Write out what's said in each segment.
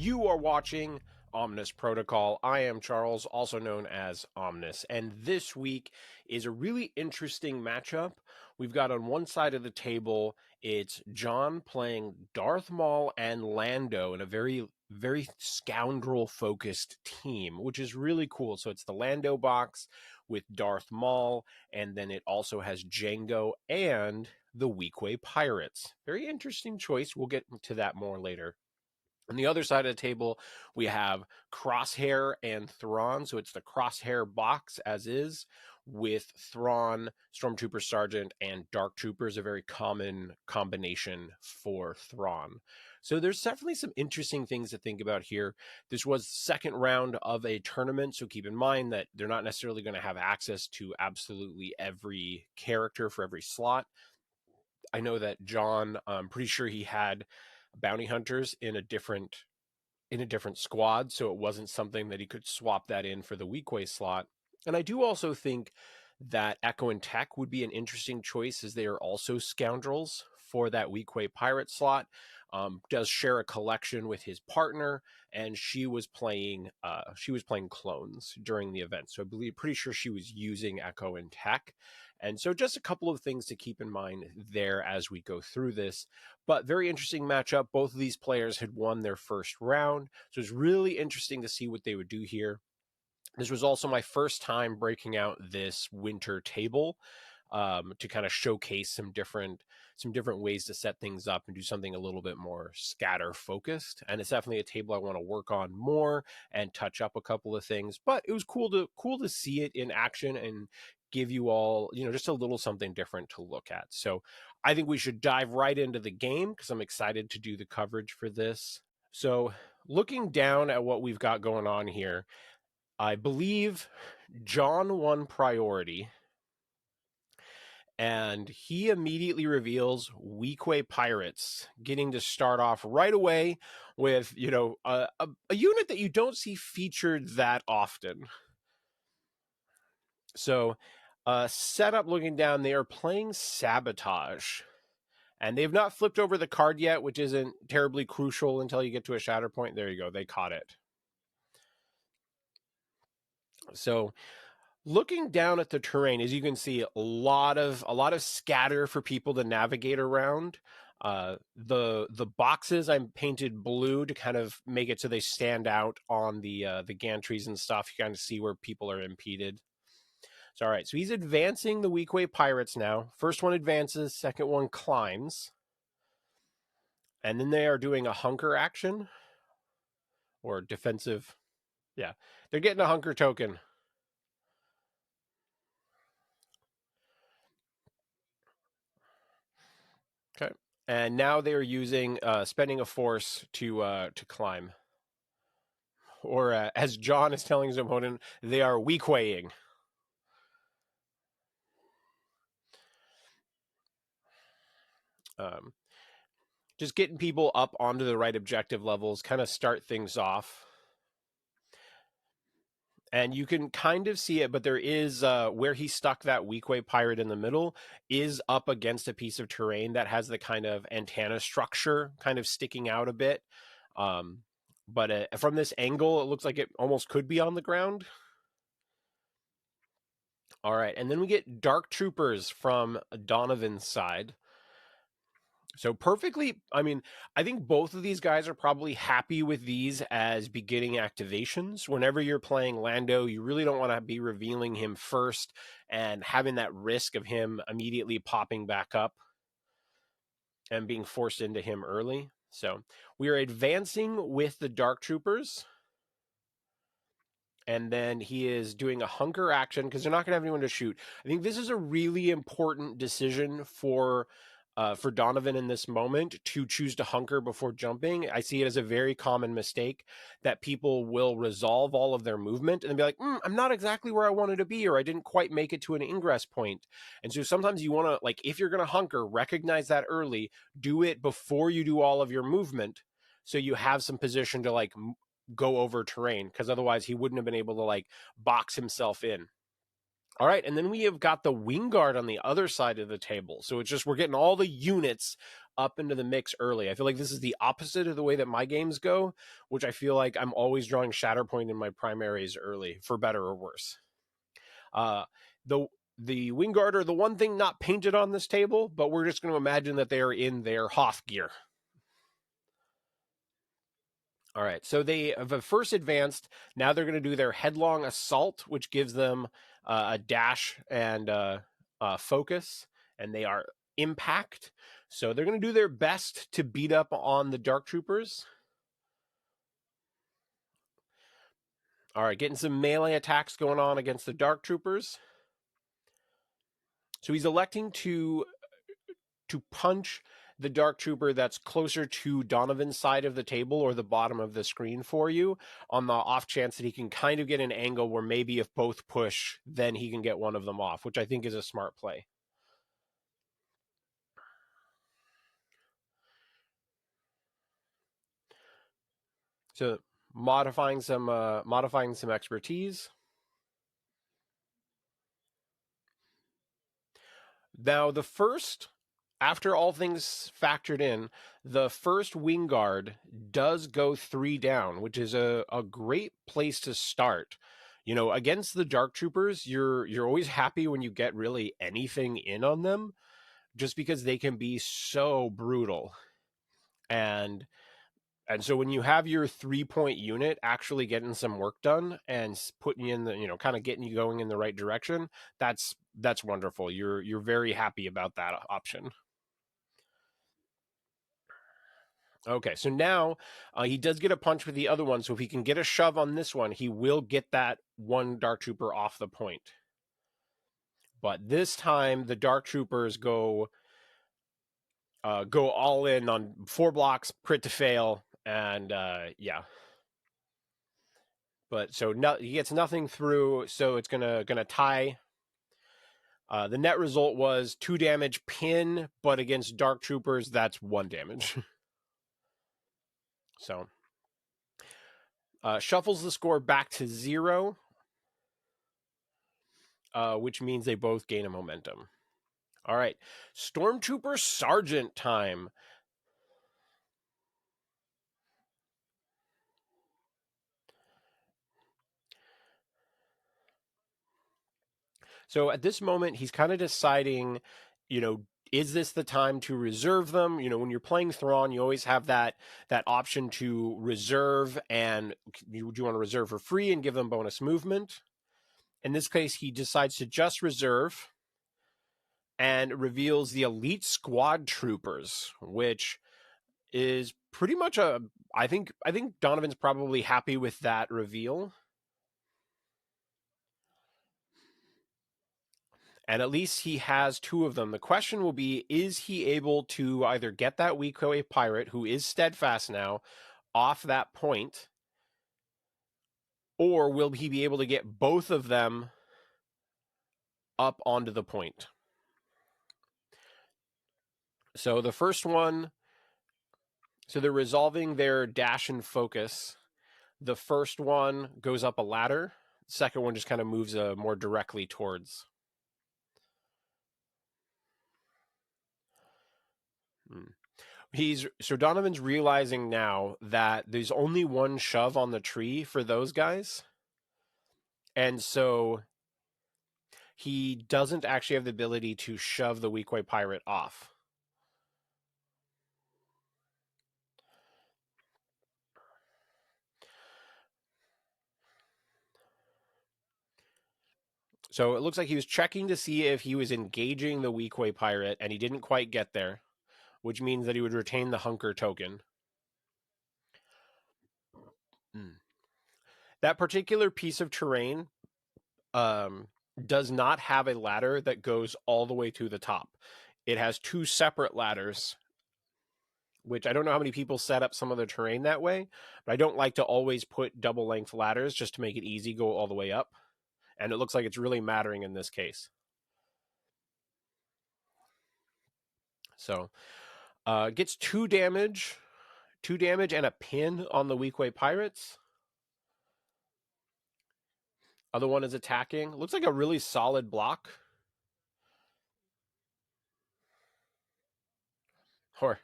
You are watching Omnis Protocol. I am Charles, also known as Omnis, and this week is a really interesting matchup. We've got on one side of the table, it's John playing Darth Maul and Lando in a very scoundrel-focused team, which is really cool. So it's the Lando box with Darth Maul, and then it also has Jango and the Weequay Pirates. Very interesting choice. We'll get to that more later. On the other side of the table, we have Crosshair and Thrawn. So it's the Crosshair box as is, with Thrawn, Stormtrooper Sergeant, and Dark Troopers, a very common combination for Thrawn. So there's definitely some interesting things to think about here. This was the second round of a tournament, so keep in mind that they're not necessarily going to have access to absolutely every character for every slot. I know that John, I'm pretty sure he had bounty hunters in a different squad, so it wasn't something that he could swap that in for the Weequay slot. And I do also think that Echo and Tech would be an interesting choice, as they are also Scoundrels for that Weequay pirate slot. Does share a collection with his partner, and she was playing clones during the event, so pretty sure she was using Echo and Tech. And so just a couple of things to keep in mind there as we go through this. But very interesting matchup. Both of these players had won their first round, so it's really interesting to see what they would do here. This was also my first time breaking out this winter table to kind of showcase some different ways to set things up and do something a little bit more scatter focused. And it's definitely a table I want to work on more and touch up a couple of things. But it was cool to see it in action and give you all, just a little something different to look at. So I think we should dive right into the game, because I'm excited to do the coverage for this. So looking down at what we've got going on here, I believe John won priority, and he immediately reveals Weequay Pirates, getting to start off right away with, a unit that you don't see featured that often. So setup, looking down, they are playing Sabotage. And they've not flipped over the card yet, which isn't terribly crucial until you get to a Shatterpoint. There you go. They caught it. So looking down at the terrain, as you can see, a lot of scatter for people to navigate around. The boxes I'm painted blue to kind of make it so they stand out on the gantries and stuff. You kind of see where people are impeded. So, all right, so he's advancing the Weequay Pirates now. First one advances, second one climbs. And then they are doing a hunker action or defensive. Yeah, they're getting a hunker token. Okay. And now they are using spending a force to climb. Or as John is telling his opponent, they are Weequaying. Just getting people up onto the right objective levels, kind of start things off. And you can kind of see it, but there is where he stuck that Weequay pirate in the middle is up against a piece of terrain that has the kind of antenna structure kind of sticking out a bit. But from this angle, it looks like it almost could be on the ground. All right, and then we get Dark Troopers from Donovan's side. So perfectly, I mean, I think both of these guys are probably happy with these as beginning activations. Whenever you're playing Lando, you really don't want to be revealing him first and having that risk of him immediately popping back up and being forced into him early. So we are advancing with the Dark Troopers. And then he is doing a hunker action because they're not going to have anyone to shoot. I think this is a really important decision for Donovan in this moment, to choose to hunker before jumping. I see it as a very common mistake that people will resolve all of their movement and be like, I'm not exactly where I wanted to be, or I didn't quite make it to an ingress point. And so sometimes you want to, like, if you're going to hunker, recognize that early, do it before you do all of your movement, so you have some position to like go over terrain, because otherwise he wouldn't have been able to like box himself in. All right, and then we have got the wing guard on the other side of the table. So it's just we're getting all the units up into the mix early. I feel like this is the opposite of the way that my games go, which I feel like I'm always drawing Shatterpoint in my primaries early, for better or worse. Uh, the wing guard are the one thing not painted on this table, but we're just going to imagine that they are in their Hoth gear. All right, so they have first advanced. Now they're going to do their headlong assault, which gives them a dash and focus, and they are impact. So they're going to do their best to beat up on the Dark Troopers. All right, getting some melee attacks going on against the Dark Troopers. So he's electing to punch the Dark Trooper that's closer to Donovan's side of the table or the bottom of the screen for you, on the off chance that he can kind of get an angle where maybe if both push, then he can get one of them off, which I think is a smart play. So modifying some expertise. Now after all things factored in, the first wing guard does go 3 down, which is a great place to start. You know, against the Dark Troopers, you're always happy when you get really anything in on them, just because they can be so brutal. And so when you have your 3-point unit actually getting some work done and putting you in the, kind of getting you going in the right direction, that's wonderful. You're very happy about that option. Okay, so now he does get a punch with the other one. So if he can get a shove on this one, he will get that one Dark Trooper off the point. But this time, the Dark Troopers go all in on 4 blocks, crit to fail, and yeah. But so he gets nothing through, so it's gonna tie. The net result was 2 damage pin, but against Dark Troopers, that's 1 damage. So shuffles the score back to 0, which means they both gain a momentum. All right, Stormtrooper Sergeant time. So at this moment, he's kind of deciding, is this the time to reserve them? When you're playing Thrawn, you always have that option to reserve, and do you want to reserve for free and give them bonus movement? In this case, he decides to just reserve and reveals the Elite Squad Troopers, which is pretty much I think Donovan's probably happy with that reveal. And at least he has 2 of them. The question will be, is he able to either get that Weequay pirate, who is steadfast now, off that point, or will he be able to get both of them up onto the point? So the first one, so they're resolving their dash and focus. The first one goes up a ladder. The second one just kind of moves more directly towards. So Donovan's realizing now that there's only 1 shove on the tree for those guys. And so he doesn't actually have the ability to shove the Weequay pirate off. So it looks like he was checking to see if he was engaging the Weequay pirate, and he didn't quite get there, which means that he would retain the hunker token. That particular piece of terrain does not have a ladder that goes all the way to the top. It has 2 separate ladders, which I don't know how many people set up some of their terrain that way, but I don't like to always put double length ladders just to make it easy, go all the way up. And it looks like it's really mattering in this case. So gets 2 damage and a pin on the Weequay pirates. Other one is attacking. Looks like a really solid block. Or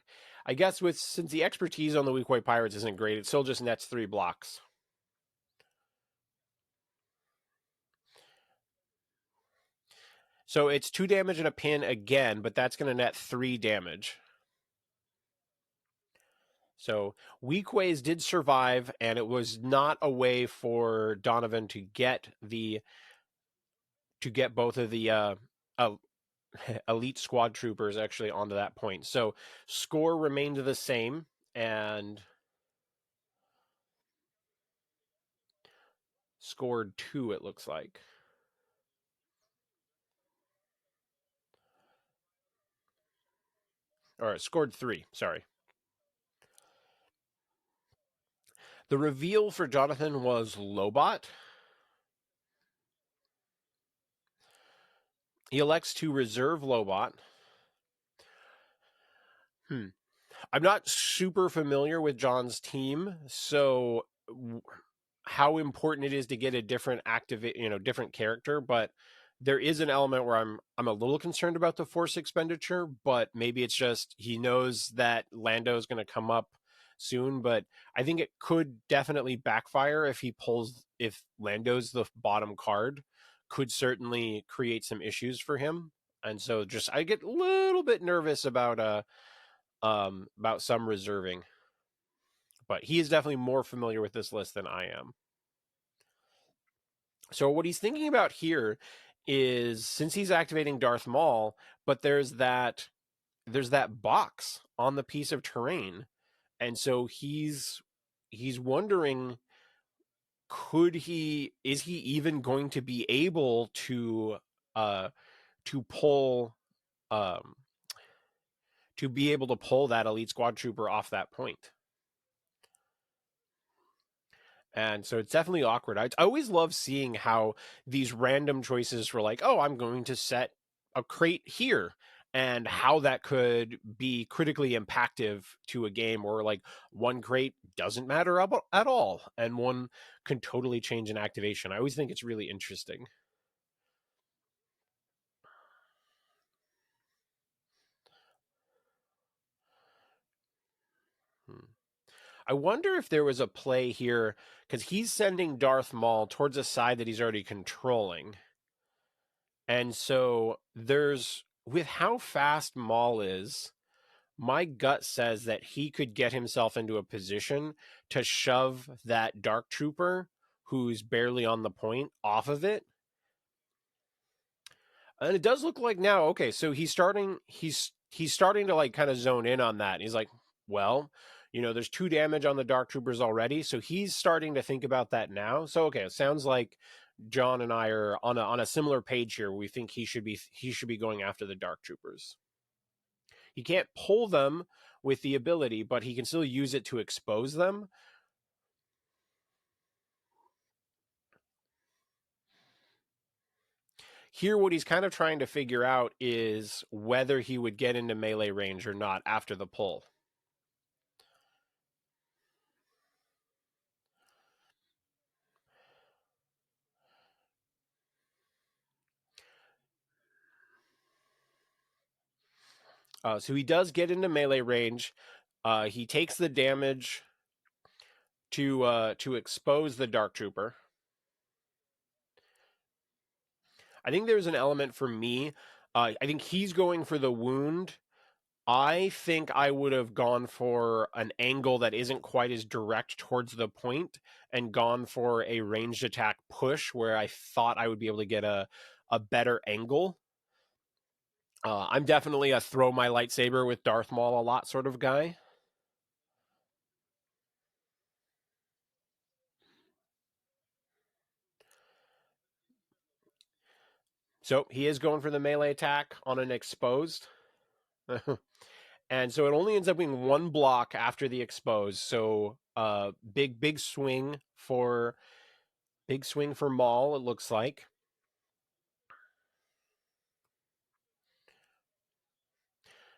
I guess since the expertise on the weak white pirates isn't great, it still just nets 3 blocks. So it's 2 damage and a pin again, but that's going to net 3 damage. So weak ways did survive, and it was not a way for Donovan to get both of the elite squad troopers actually onto that point. So score remained the same, and scored 2, it looks like. Or scored 3, sorry. The reveal for Jonathan was Lobot. He elects to reserve Lobot. I'm not super familiar with John's team, so how important it is to get a different different character, but there is an element where I'm a little concerned about the force expenditure, but maybe it's just he knows that Lando is going to come up soon, but I think it could definitely backfire if Lando's the bottom card, could certainly create some issues for him. And so just I get a little bit nervous about some reserving. But he is definitely more familiar with this list than I am. So what he's thinking about here is, since he's activating Darth Maul, but there's that box on the piece of terrain, and so he's wondering, is he even going to be able to pull that elite squad trooper off that point? And so it's definitely awkward. I always love seeing how these random choices were like, oh, I'm going to set a crate here, and how that could be critically impactive to a game where like one crate doesn't matter at all, and one can totally change an activation. I always think it's really interesting. I wonder if there was a play here, because he's sending Darth Maul towards a side that he's already controlling. And so with how fast Maul is, my gut says that he could get himself into a position to shove that dark trooper who's barely on the point off of it. And it does look like now, okay, so he's starting to like kind of zone in on that. He's like, well, there's 2 damage on the dark troopers already, so he's starting to think about that now. So okay, it sounds like John and I are on a similar page here. We think he should be going after the dark troopers. He can't pull them with the ability, but he can still use it to expose them. Here, what he's kind of trying to figure out is whether he would get into melee range or not after the pull. So he does get into melee range. He takes the damage to expose the dark trooper. I think there's an element for me. I think he's going for the wound. I think I would have gone for an angle that isn't quite as direct towards the point, and gone for a ranged attack push where I thought I would be able to get a better angle. I'm definitely a throw my lightsaber with Darth Maul a lot sort of guy. So he is going for the melee attack on an exposed. And so it only ends up being 1 block after the expose. So big swing for Maul, it looks like.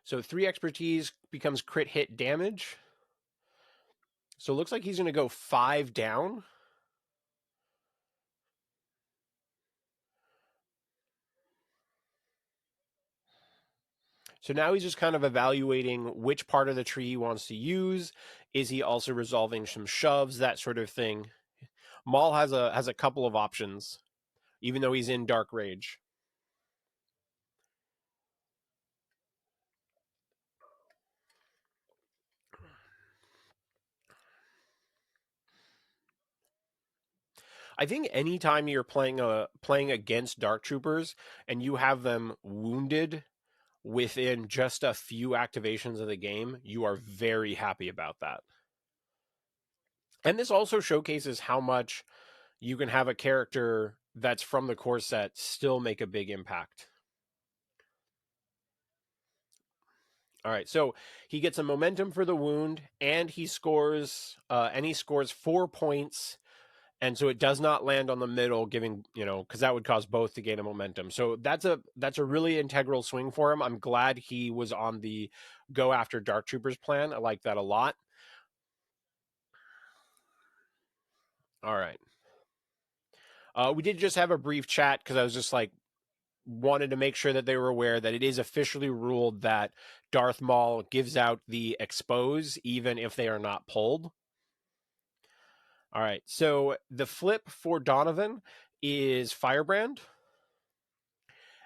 So 3 expertise becomes crit hit damage. So it looks like he's going to go 5 down. So now he's just kind of evaluating which part of the tree he wants to use. Is he also resolving some shoves, that sort of thing? Maul has a couple of options, even though he's in Dark Rage. I think anytime you're playing against Dark Troopers and you have them wounded within just a few activations of the game, you are very happy about that. And this also showcases how much you can have a character that's from the core set still make a big impact. All right, so he gets a momentum for the wound, and he scores 4 points, and so it does not land on the middle, giving because that would cause both to gain a momentum. So that's a really integral swing for him. I'm glad he was on the go after Dark Troopers plan. I like that a lot. All right. We did just have a brief chat because I was just like wanted to make sure that they were aware that it is officially ruled that Darth Maul gives out the expose even if they are not pulled. All right. So the flip for Donovan is Firebrand.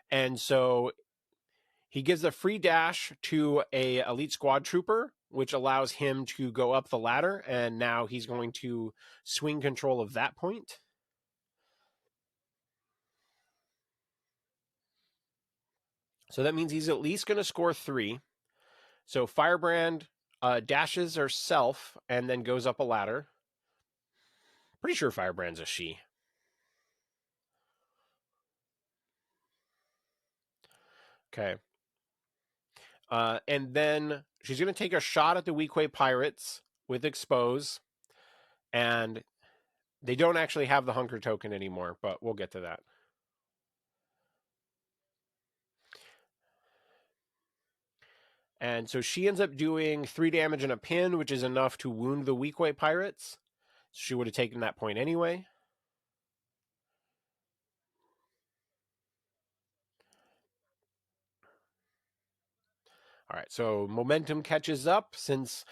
And so he gives a free dash to a elite squad trooper, which allows him to go up the ladder, and now he's going to swing control of that point. So that means he's at least going to score 3. So Firebrand dashes herself and then goes up a ladder. Pretty sure Firebrand's a she. Okay. And then she's going to take a shot at the Weequay Pirates with Expose. And they don't actually have the Hunker token anymore, but we'll get to that. And so she ends up doing 3 damage and a pin, which is enough to wound the Weequay Pirates. She would have taken that point anyway. All right, so momentum catches up since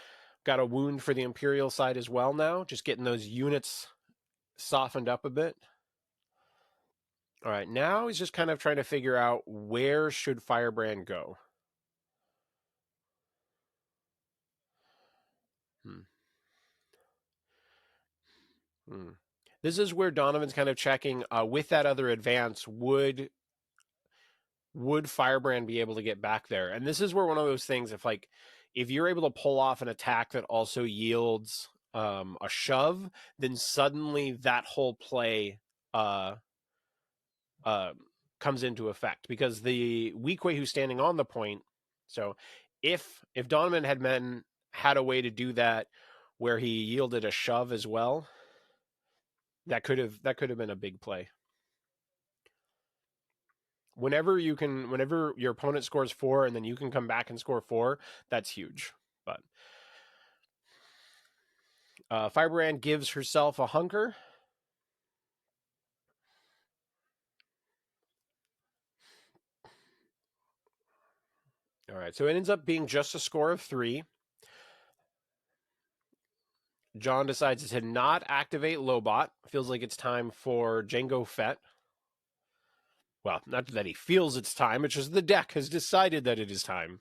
got a wound for the Imperial side as well now. Just getting those units softened up a bit. All right, now he's just kind of trying to figure out where should Firebrand go. This is where Donovan's kind of checking with that other advance. Would Firebrand be able to get back there? And this is where one of those things, if you're able to pull off an attack that also yields a shove, then suddenly that whole play comes into effect because the Weequay who's standing on the point. So if Donovan had a way to do that where he yielded a shove as well, that could have been a big play. Whenever your opponent scores 4 and then you can come back and score 4, that's huge. But Firebrand gives herself a hunker. All right, so it ends up being just a score of 3. John decides to not activate Lobot. Feels like it's time for Jango Fett. Well, not that he feels it's time, it's just the deck has decided that it is time.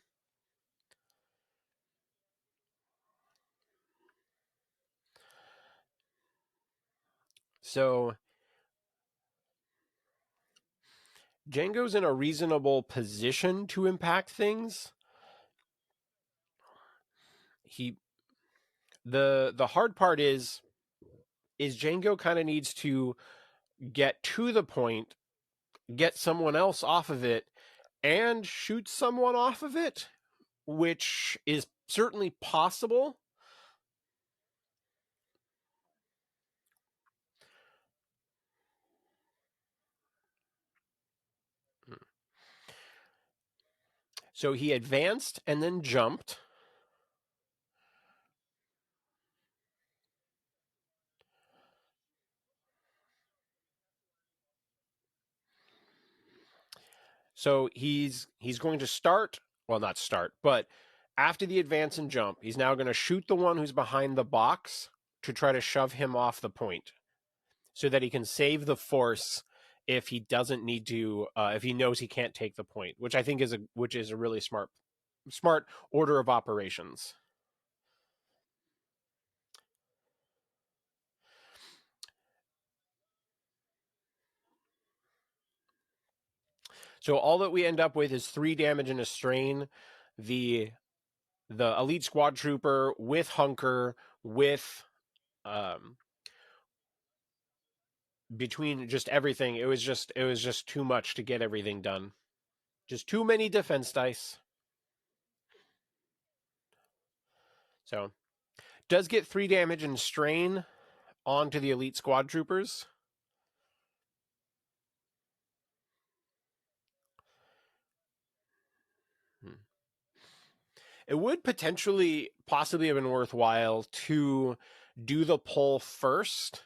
So Jango's in a reasonable position to impact things. The hard part is Jango kind of needs to get to the point, get someone else off of it, and shoot someone off of it, which is certainly possible. So he advanced and then jumped. So he's going to start well, not start, but after the advance and jump, he's now going to shoot the one who's behind the box to try to shove him off the point so that he can save the force if he doesn't need to, if he knows he can't take the point, which I think is a really smart order of operations. So all that we end up with is 3 damage and a strain. The elite squad trooper with hunker with between just everything, it was just too much to get everything done. Just too many defense dice. So does get 3 damage and strain onto the elite squad troopers. It would possibly have been worthwhile to do the pull first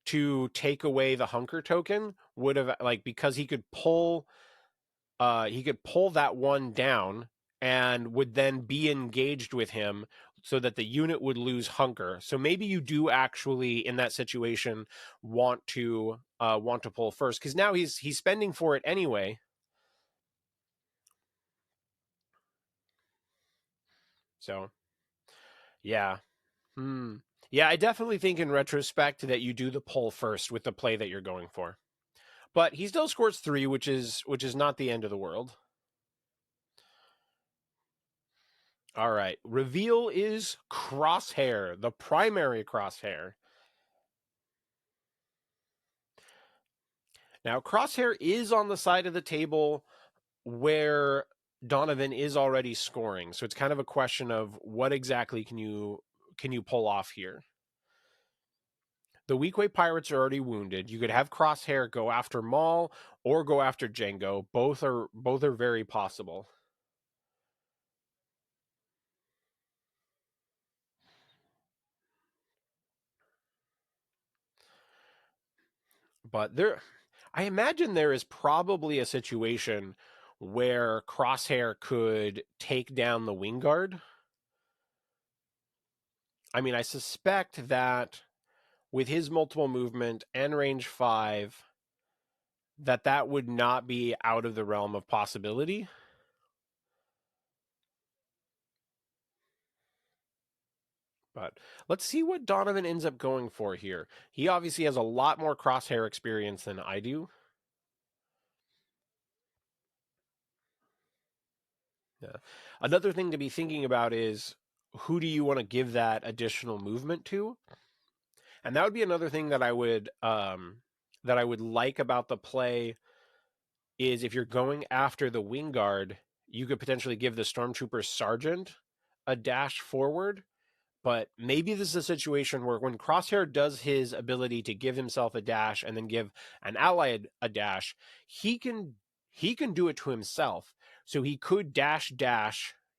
to take away the hunker token. Would have, like, because he could pull that one down and would then be engaged with him so that the unit would lose hunker. So maybe you do actually in that situation want to pull first, because now he's spending for it anyway. So yeah. Yeah, I definitely think in retrospect that you do the pull first with the play that you're going for. But he still scores 3, which is not the end of the world. All right. Reveal is Crosshair, the primary Crosshair. Now, Crosshair is on the side of the table where Donovan is already scoring. So it's kind of a question of what exactly can you pull off here. The Weakway Pirates are already wounded. You could have Crosshair go after Maul or go after Django. Both are very possible. But I imagine there is probably a situation where Crosshair could take down the Wingguard. I mean, I suspect that with his multiple movement and range 5, that would not be out of the realm of possibility. But let's see what Donovan ends up going for here. He obviously has a lot more Crosshair experience than I do. Yeah. Another thing to be thinking about is, who do you want to give that additional movement to? And that would be another thing that I would like about the play is, if you're going after the Wingguard, you could potentially give the Stormtrooper Sergeant a dash forward. But maybe this is a situation where when Crosshair does his ability to give himself a dash and then give an ally a dash, he can do it to himself. So he could dash,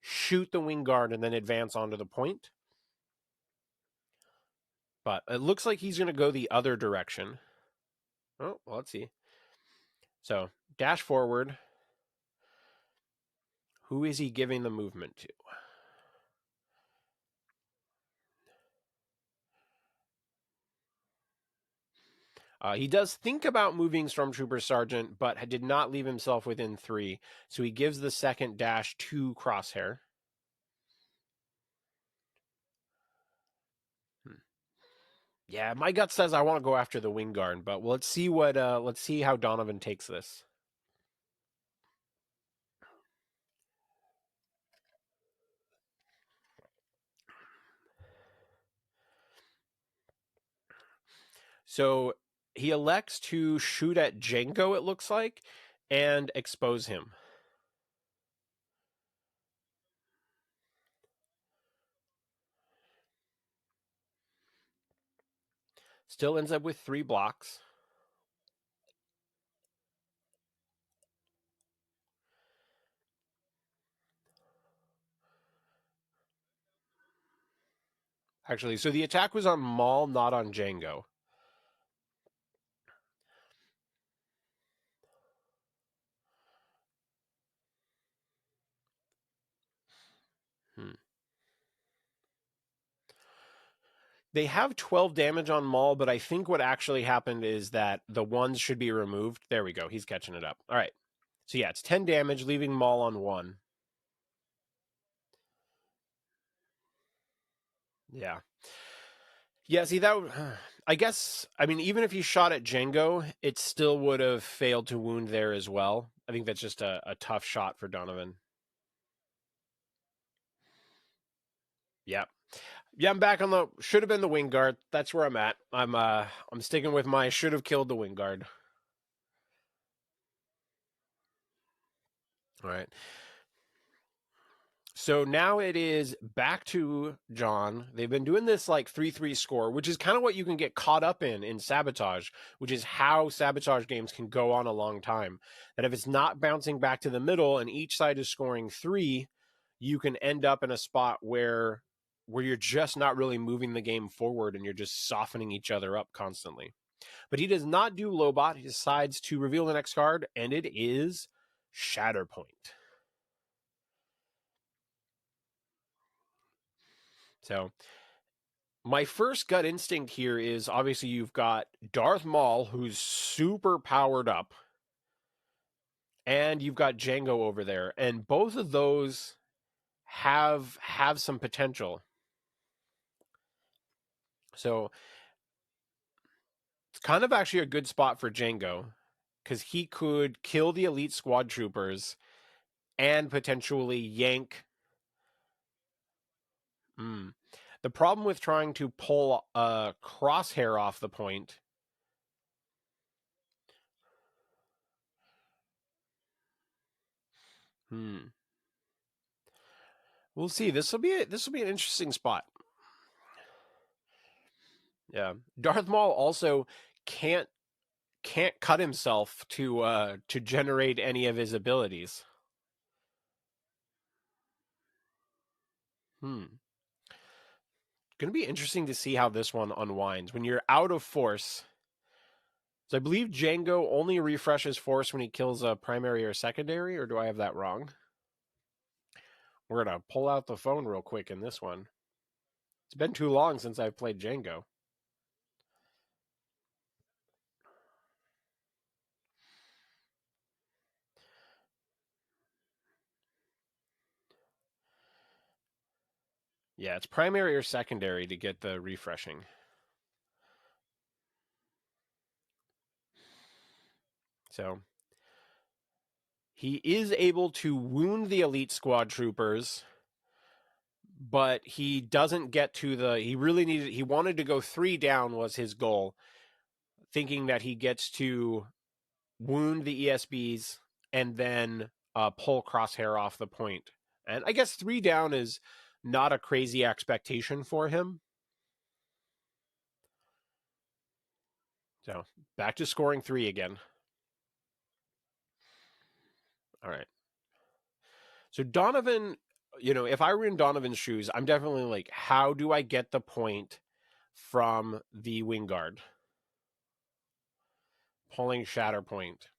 shoot the Wingguard, and then advance onto the point. But it looks like he's going to go the other direction. Oh, well, let's see. So dash forward. Who is he giving the movement to? He does think about moving Stormtrooper Sergeant, but did not leave himself within 3. So he gives the second dash to Crosshair. Yeah, my gut says I want to go after the Wingguard, but let's see how Donovan takes this. So he elects to shoot at Django, it looks like, and expose him. Still ends up with 3 blocks. Actually, so the attack was on Maul, not on Django. They have 12 damage on Maul, but I think what actually happened is that the ones should be removed. There we go. He's catching it up. All right. So yeah, it's 10 damage, leaving Maul on 1. Yeah. Yeah, see, I guess, I mean, even if he shot at Django, it still would have failed to wound there as well. I think that's just a tough shot for Donovan. Yeah. Yeah, I'm back on the should have been the wing guard. That's where I'm at. I'm sticking with my should have killed the wing guard. All right. So now it is back to John. They've been doing this like 3-3 score, which is kind of what you can get caught up in Sabotage, which is how Sabotage games can go on a long time. That if it's not bouncing back to the middle and each side is scoring 3, you can end up in a spot where you're just not really moving the game forward and you're just softening each other up constantly. But he does not do Lobot. He decides to reveal the next card, and it is Shatterpoint. So my first gut instinct here is obviously you've got Darth Maul, who's super powered up, and you've got Django over there, and both of those have some potential. So it's kind of actually a good spot for Django because he could kill the elite squad troopers and potentially yank. The problem with trying to pull a Crosshair off the point. We'll see. This will be an interesting spot. Yeah, Darth Maul also can't cut himself to generate any of his abilities. Going to be interesting to see how this one unwinds when you're out of force. So I believe Django only refreshes force when he kills a primary or secondary, or do I have that wrong? We're going to pull out the phone real quick in this one. It's been too long since I've played Django. Yeah, it's primary or secondary to get the refreshing. So he is able to wound the elite squad troopers, but he doesn't get to he wanted to go 3 down was his goal, thinking that he gets to wound the ESBs and then pull Crosshair off the point. And I guess 3 down is not a crazy expectation for him. So back to scoring 3 again. All right. So Donovan, if I were in Donovan's shoes, I'm definitely like, how do I get the point from the wing guard? Pulling Shatterpoint.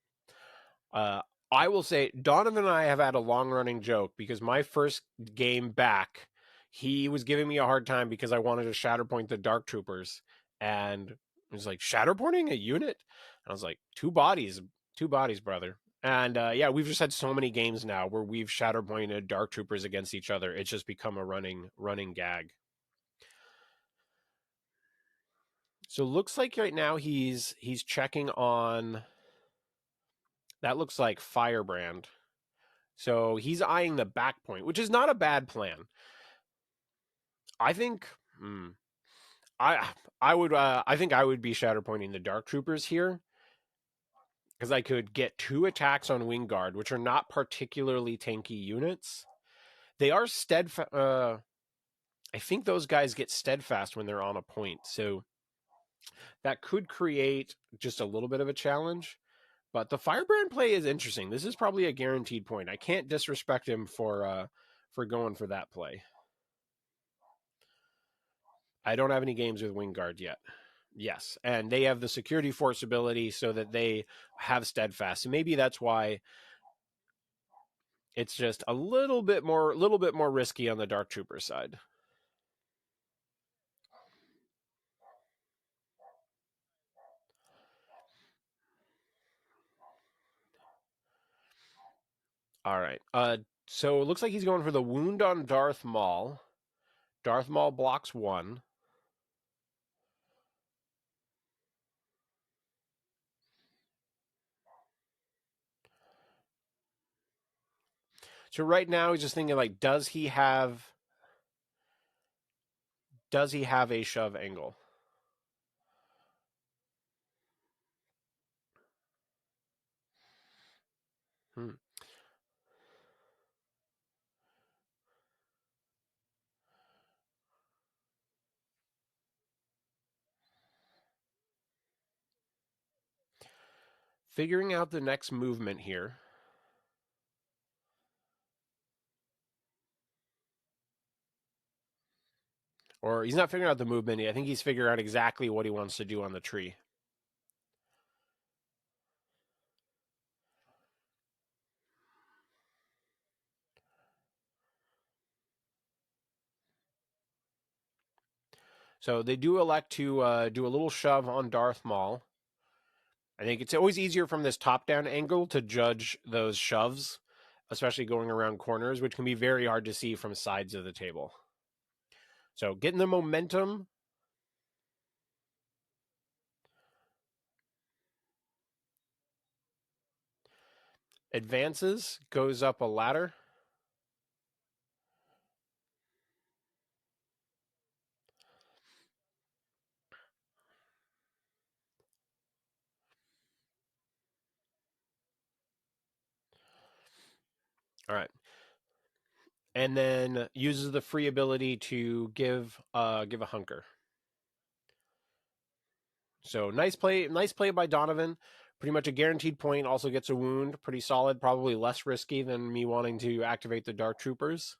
I will say Donovan and I have had a long running joke because my first game back, he was giving me a hard time because I wanted to Shatterpoint the Dark Troopers, and he was like, Shatterpointing a unit? And I was like, two bodies, brother. And yeah, we've just had so many games now where we've Shatterpointed Dark Troopers against each other. It's just become a running gag. So looks like right now he's checking on. That looks like Firebrand. So he's eyeing the back point, which is not a bad plan. I think I think I would be Shatterpointing the Dark Troopers here because I could get 2 attacks on Wing Guard, which are not particularly tanky units. They are steadfast. I think those guys get steadfast when they're on a point, so that could create just a little bit of a challenge. But the Firebrand play is interesting. This is probably a guaranteed point. I can't disrespect him for going for that play. I don't have any games with Wingguard yet. Yes, and they have the security force ability so that they have steadfast. And maybe that's why it's just a little bit more risky on the Dark Trooper side. All right. So it looks like he's going for the wound on Darth Maul. Darth Maul blocks 1. So right now he's just thinking like, does he have a shove angle? Hmm. Figuring out the next movement here. Or he's not figuring out the movement. I think he's figuring out exactly what he wants to do on the tree. So they do elect to do a little shove on Darth Maul. I think it's always easier from this top-down angle to judge those shoves, especially going around corners, which can be very hard to see from sides of the table. So getting the momentum. Advances, goes up a ladder. All right. And then uses the free ability to give a hunker. So nice play by Donovan. Pretty much a guaranteed point. Also gets a wound. Pretty solid. Probably less risky than me wanting to activate the Dark Troopers.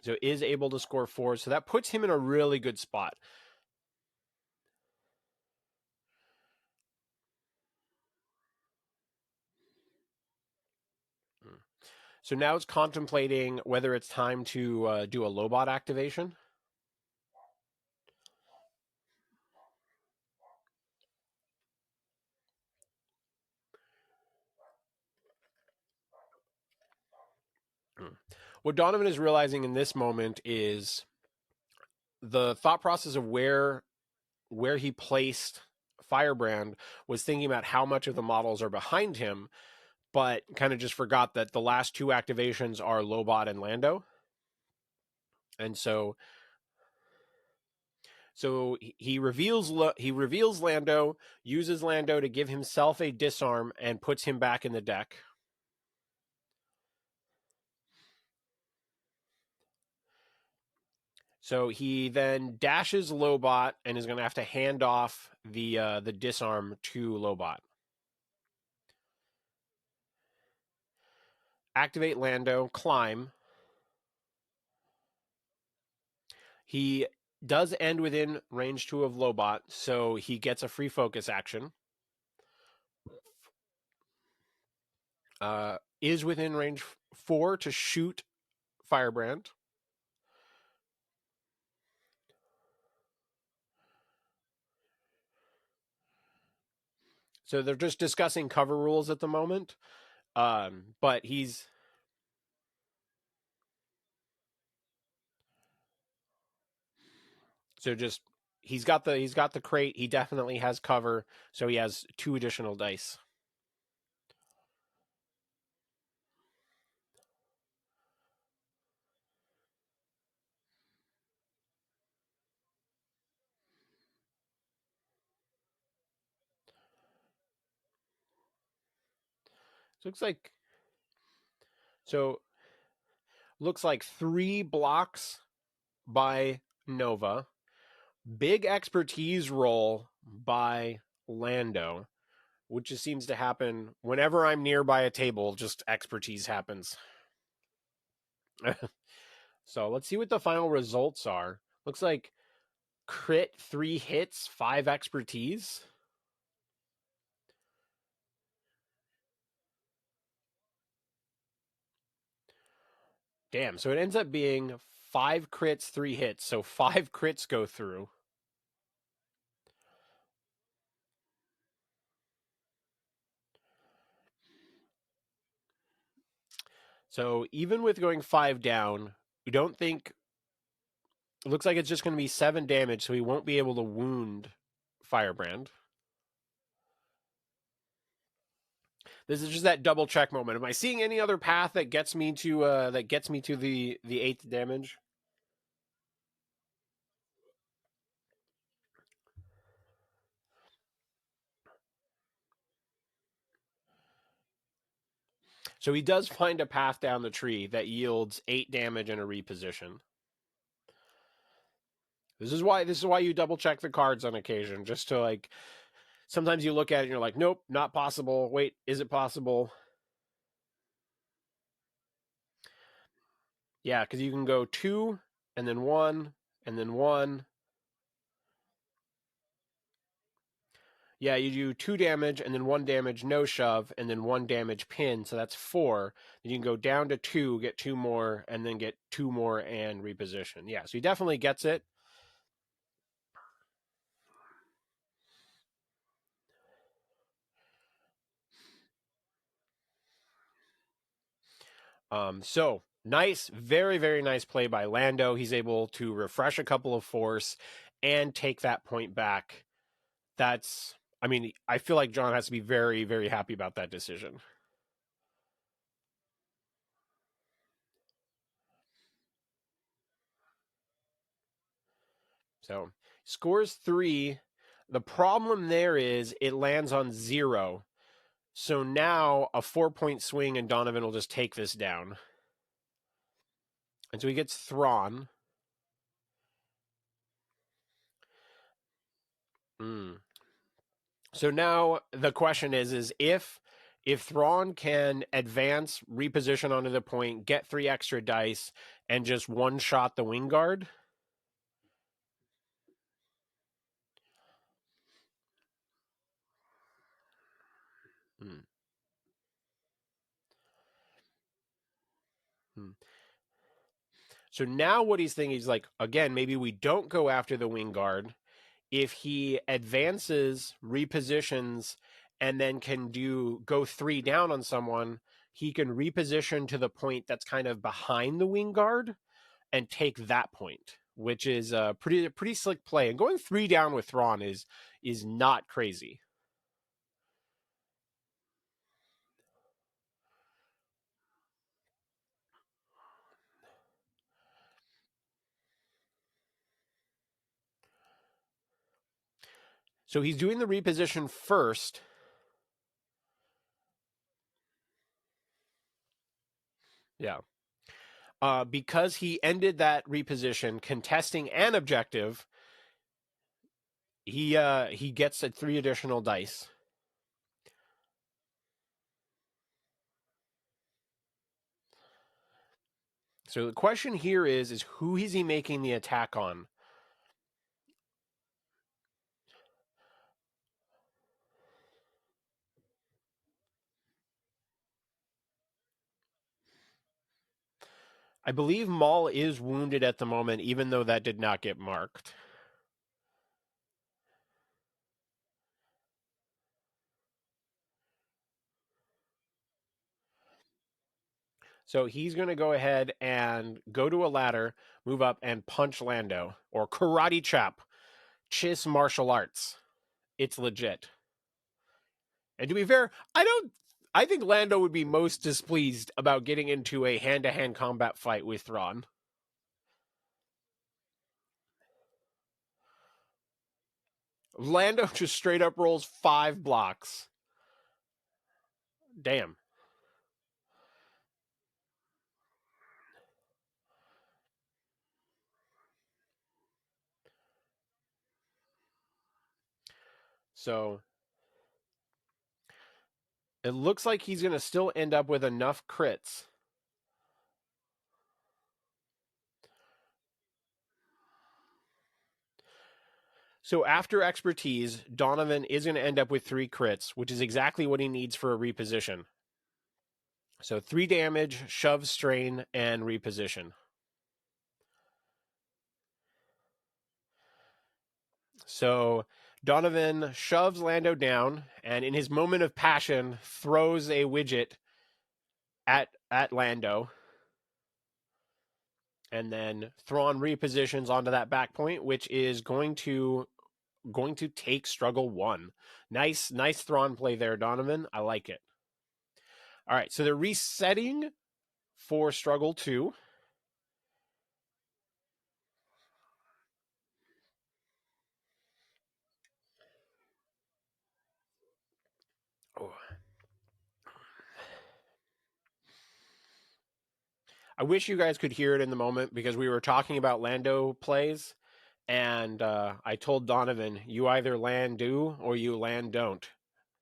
So is able to score 4. So that puts him in a really good spot. So now it's contemplating whether it's time to do a Lobot activation. What Donovan is realizing in this moment is the thought process of where he placed Firebrand was thinking about how much of the models are behind him, but kind of just forgot that the last 2 activations are Lobot and Lando. And so he reveals Lando, uses Lando to give himself a disarm, and puts him back in the deck. So he then dashes Lobot and is going to have to hand off the disarm to Lobot. Activate Lando, climb. He does end within range 2 of Lobot, so he gets a free focus action. Is within range 4 to shoot Firebrand. So they're just discussing cover rules at the moment. But he's so just he's got the crate. He definitely has cover, so he has 2 additional dice. So looks like 3 blocks by Nova. Big expertise roll by Lando, which just seems to happen whenever I'm nearby a table. Just expertise happens. So let's see what the final results are. Looks like crit 3 hits, 5 expertise. Damn, so it ends up being 5 crits, 3 hits. So 5 crits go through. So even with going 5 down, we don't think... It looks like it's just going to be 7 damage, so he won't be able to wound Firebrand. This is just that double check moment. Am I seeing any other path that gets me to the 8th damage? So he does find a path down the tree that yields 8 damage and a reposition. This is why you double check the cards on occasion, just to like... Sometimes you look at it and you're like, nope, not possible. Wait, is it possible? Yeah, because you can go 2, and then 1, and then 1. Yeah, you do 2 damage, and then 1 damage, no shove, and then 1 damage pin, so that's 4. Then you can go down to 2, get 2 more, and then get 2 more and reposition. Yeah, so he definitely gets it. So nice, very, very nice play by Lando. He's able to refresh a couple of force and take that point back. That's, I mean, I feel like John has to be very, very happy about that decision. So scores 3. The problem there is it lands on 0. So now a 4-point swing and Donovan will just take this down. And so he gets Thrawn. So now the question is if Thrawn can advance, reposition onto the point, get 3 extra dice, and just one-shot the wing guard. So now what he's thinking is like, again, maybe we don't go after the wing guard. If he advances, repositions, and then can go 3 down on someone, he can reposition to the point that's kind of behind the wing guard and take that point, which is a pretty slick play. And going 3 down with Thrawn is not crazy. So he's doing the reposition first. Yeah. Because he ended that reposition contesting an objective, he gets 3 additional dice. So the question here is who is he making the attack on? I believe Maul is wounded at the moment, even though that did not get marked. So he's going to go ahead and go to a ladder, move up, and punch Lando. Or karate chop. Chiss martial arts. It's legit. And to be fair, I think Lando would be most displeased about getting into a hand-to-hand combat fight with Thrawn. Lando just straight up rolls 5 blocks. Damn. So it looks like he's going to still end up with enough crits. So after expertise, Donovan is going to end up with 3 crits, which is exactly what he needs for a reposition. So 3 damage, shove, strain, and reposition. So Donovan shoves Lando down, and in his moment of passion, throws a widget at Lando. And then Thrawn repositions onto that back point, which is going to take struggle 1. Nice Thrawn play there, Donovan. I like it. All right, so they're resetting for struggle 2. Oh. I wish you guys could hear it in the moment because we were talking about Lando plays, and I told Donovan, you either land do or you land don't.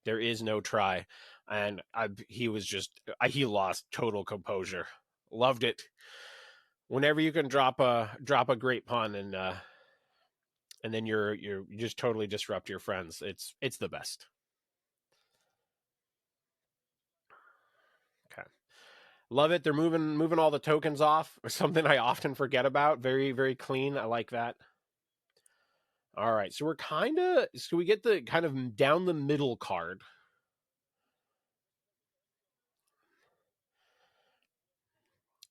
There is no try. And he was just, he lost total composure. Loved it. Whenever you can drop a great pun and then you just totally disrupt your friends, it's the best. Okay. Love it. They're moving all the tokens off. Something I often forget about. Very, very clean. I like that. All right. So we get the kind of down the middle card.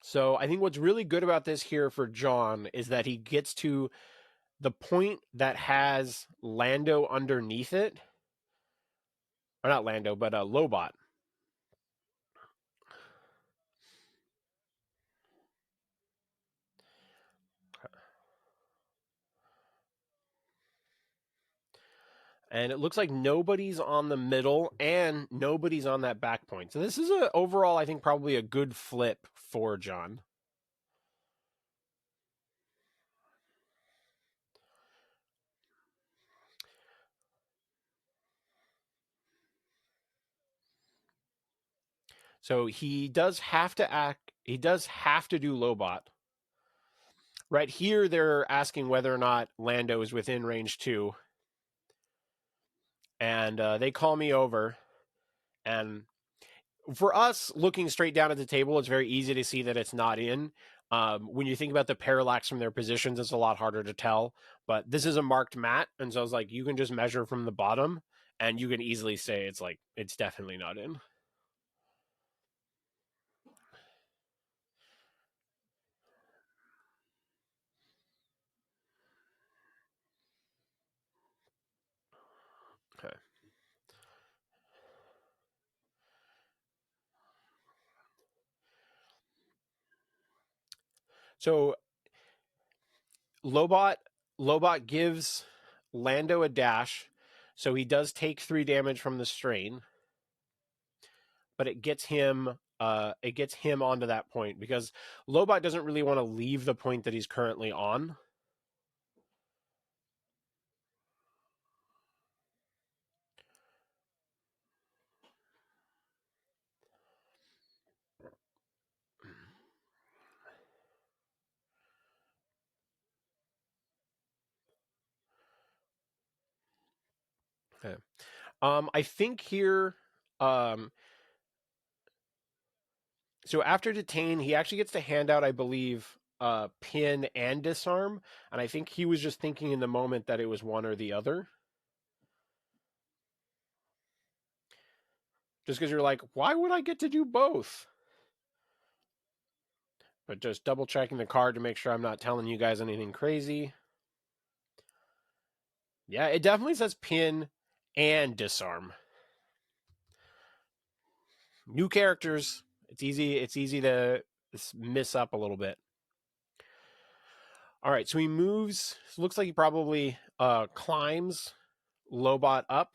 So I think what's really good about this here for John is that he gets to the point that has Lando underneath it. Or not Lando, but Lobot. And it looks like nobody's on the middle and nobody's on that back point. So this is overall, I think, probably a good flip for John. So he does have to act. He does have to do Lobot. Right here, they're asking whether or not Lando is within range 2. And they call me over. And for us, looking straight down at the table, it's very easy to see that it's not in. When you think about the parallax from their positions, it's a lot harder to tell. But this is a marked mat, and so it's like you can just measure from the bottom, and you can easily say it's definitely not in. Okay. So Lobot gives Lando a dash, so he does take 3 damage from the strain, but it gets him onto that point because Lobot doesn't really want to leave the point that he's currently on. Okay. I think here, so after Detain, he actually gets to hand out, I believe, Pin and Disarm, and I think he was just thinking in the moment that it was one or the other. Just because you're like, why would I get to do both? But just double checking the card to make sure I'm not telling you guys anything crazy. Yeah, it definitely says Pin and Disarm. New characters. It's easy to miss up a little bit. All right, so he moves. Looks like he probably climbs Lobot up.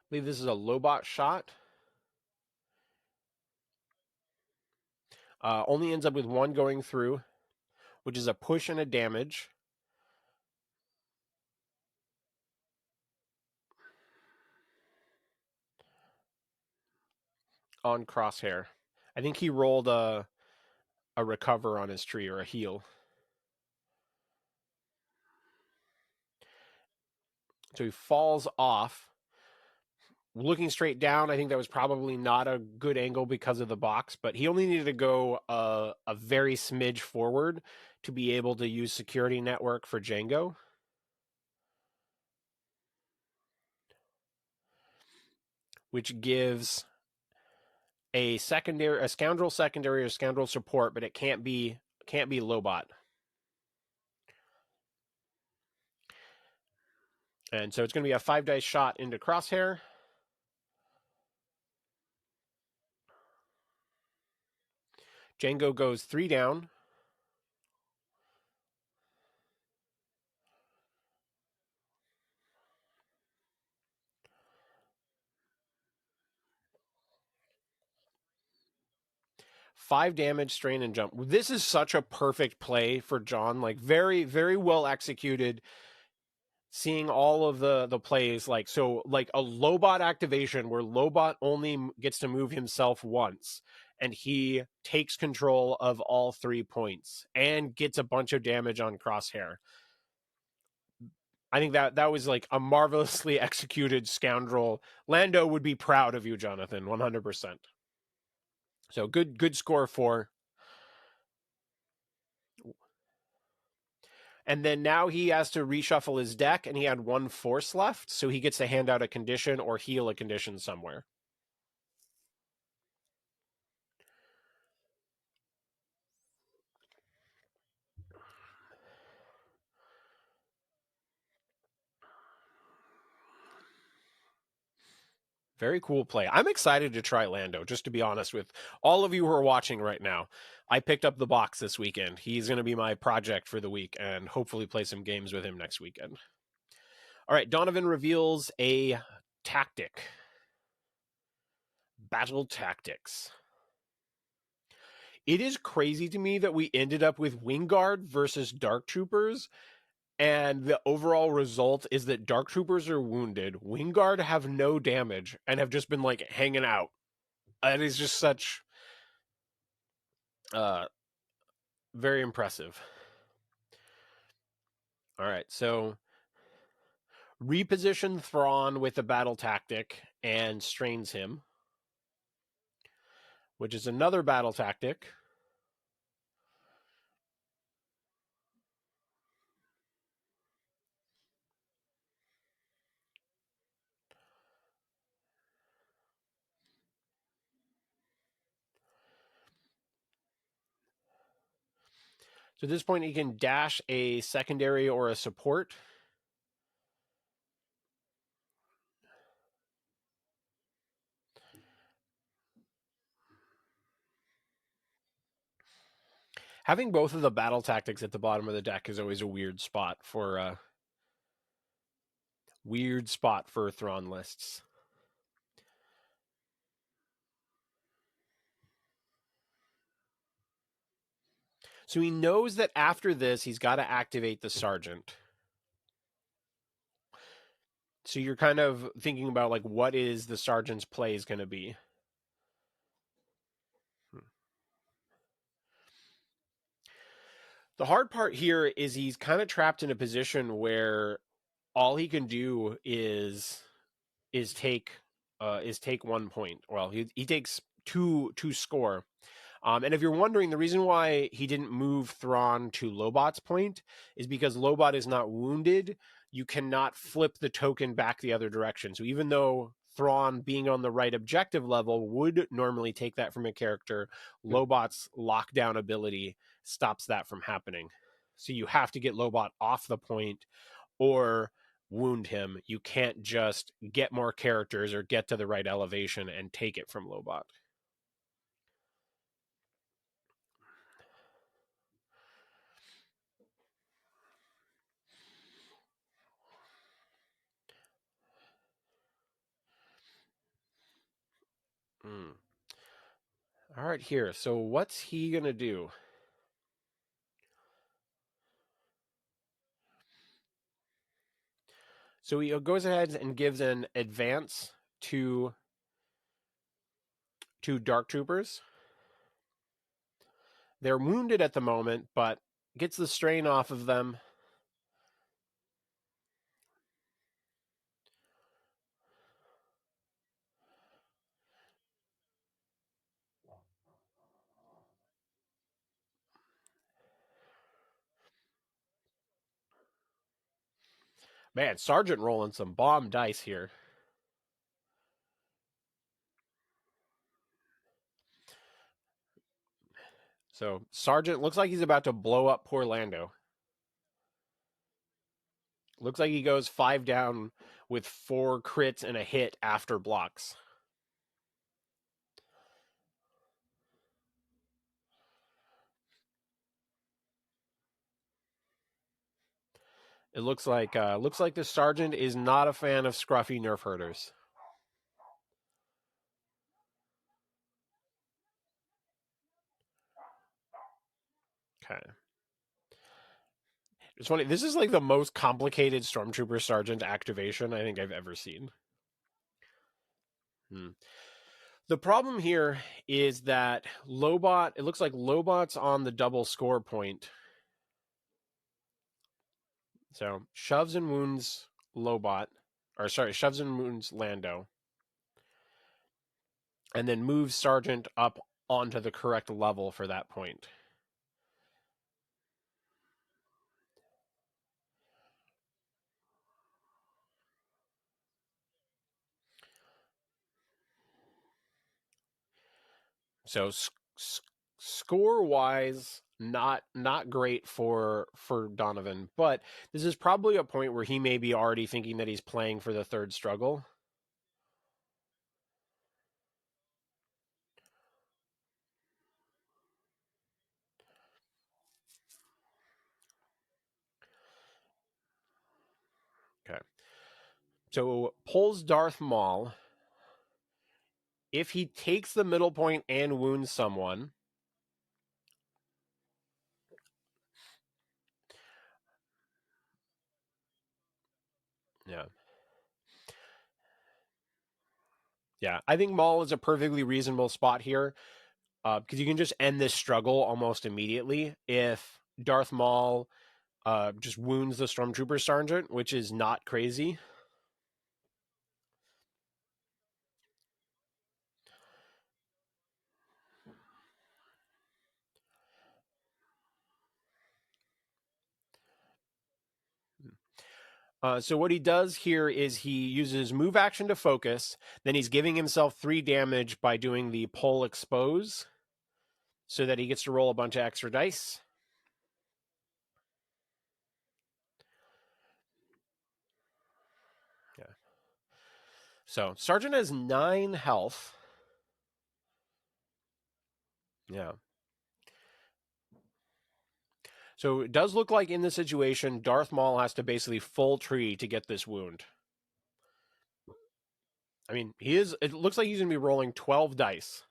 I believe this is a Lobot shot. Only ends up with 1 going through, which is a push and a damage. On Crosshair. I think he rolled a recover on his tree or a heal. So he falls off. looking straight down, I think that was probably not a good angle because of the box, but he only needed to go a very smidge forward to be able to use security network for Django. Which gives a scoundrel secondary or scoundrel support, but it can't be Lobot. And so it's going to be a 5-dice shot into Crosshair. Django goes 3 down. Five damage, strain, and jump. This is such a perfect play for John. Like very, very well executed. Seeing all of the plays, like so, like a Lobot activation where Lobot only gets to move himself once, and he takes control of all 3 points and gets a bunch of damage on Crosshair. I think that was like a marvelously executed scoundrel. Lando would be proud of you, Jonathan, 100%. So good score 4. And then now he has to reshuffle his deck, and he had 1 force left, so he gets to hand out a condition or heal a condition somewhere. Very cool play. I'm excited to try Lando, just to be honest with all of you who are watching right now. I picked up the box this weekend. He's going to be my project for the week, and hopefully play some games with him next weekend. All right, Donovan reveals a tactic. Battle tactics. It is crazy to me that we ended up with Wingguard versus Dark Troopers, and the overall result is that Dark Troopers are wounded, Wingguard have no damage, and have just been like hanging out. It is just such very impressive. All right, so reposition Thrawn with a battle tactic and strains him, which is another battle tactic. So at this point, he can dash a secondary or a support. Having both of the battle tactics at the bottom of the deck is always a weird spot for Thrawn lists. So he knows that after this, he's got to activate the Sergeant. So you're kind of thinking about, like, what is the Sergeant's plays going to be? The hard part here is he's kind of trapped in a position where all he can do is take 1 point. Well, he takes two score. And if you're wondering, the reason why he didn't move Thrawn to Lobot's point is because Lobot is not wounded. You cannot flip the token back the other direction. So even though Thrawn, being on the right objective level, would normally take that from a character, Lobot's lockdown ability stops that from happening. So you have to get Lobot off the point or wound him. You can't just get more characters or get to the right elevation and take it from Lobot. All right, here. So what's he going to do? So he goes ahead and gives an advance to Dark Troopers. They're wounded at the moment, but gets the strain off of them. Man, Sergeant rolling some bomb dice here. So Sergeant looks like he's about to blow up poor Lando. Looks like he goes 5 down with 4 crits and a hit after blocks. It looks like the Sergeant is not a fan of scruffy nerf herders. Okay. It's funny. This is like the most complicated Stormtrooper Sergeant activation I think I've ever seen. The problem here is that Lobot, it looks like Lobot's on the double score point. So shoves and wounds Lobot, shoves and wounds Lando, and then moves Sergeant up onto the correct level for that point. So score wise, not great for Donovan, but this is probably a point where he may be already thinking that he's playing for the third struggle. Okay. So pulls Darth Maul. If he takes the middle point and wounds someone, yeah. Yeah, I think Maul is a perfectly reasonable spot here because you can just end this struggle almost immediately if Darth Maul just wounds the Stormtrooper Sergeant, which is not crazy. So what he does here is he uses move action to focus. Then he's giving himself 3 damage by doing the pull expose so that he gets to roll a bunch of extra dice. Yeah. So Sergeant has 9 health. Yeah. So it does look like in this situation, Darth Maul has to basically full tree to get this wound. I mean, it looks like he's going to be rolling 12 dice.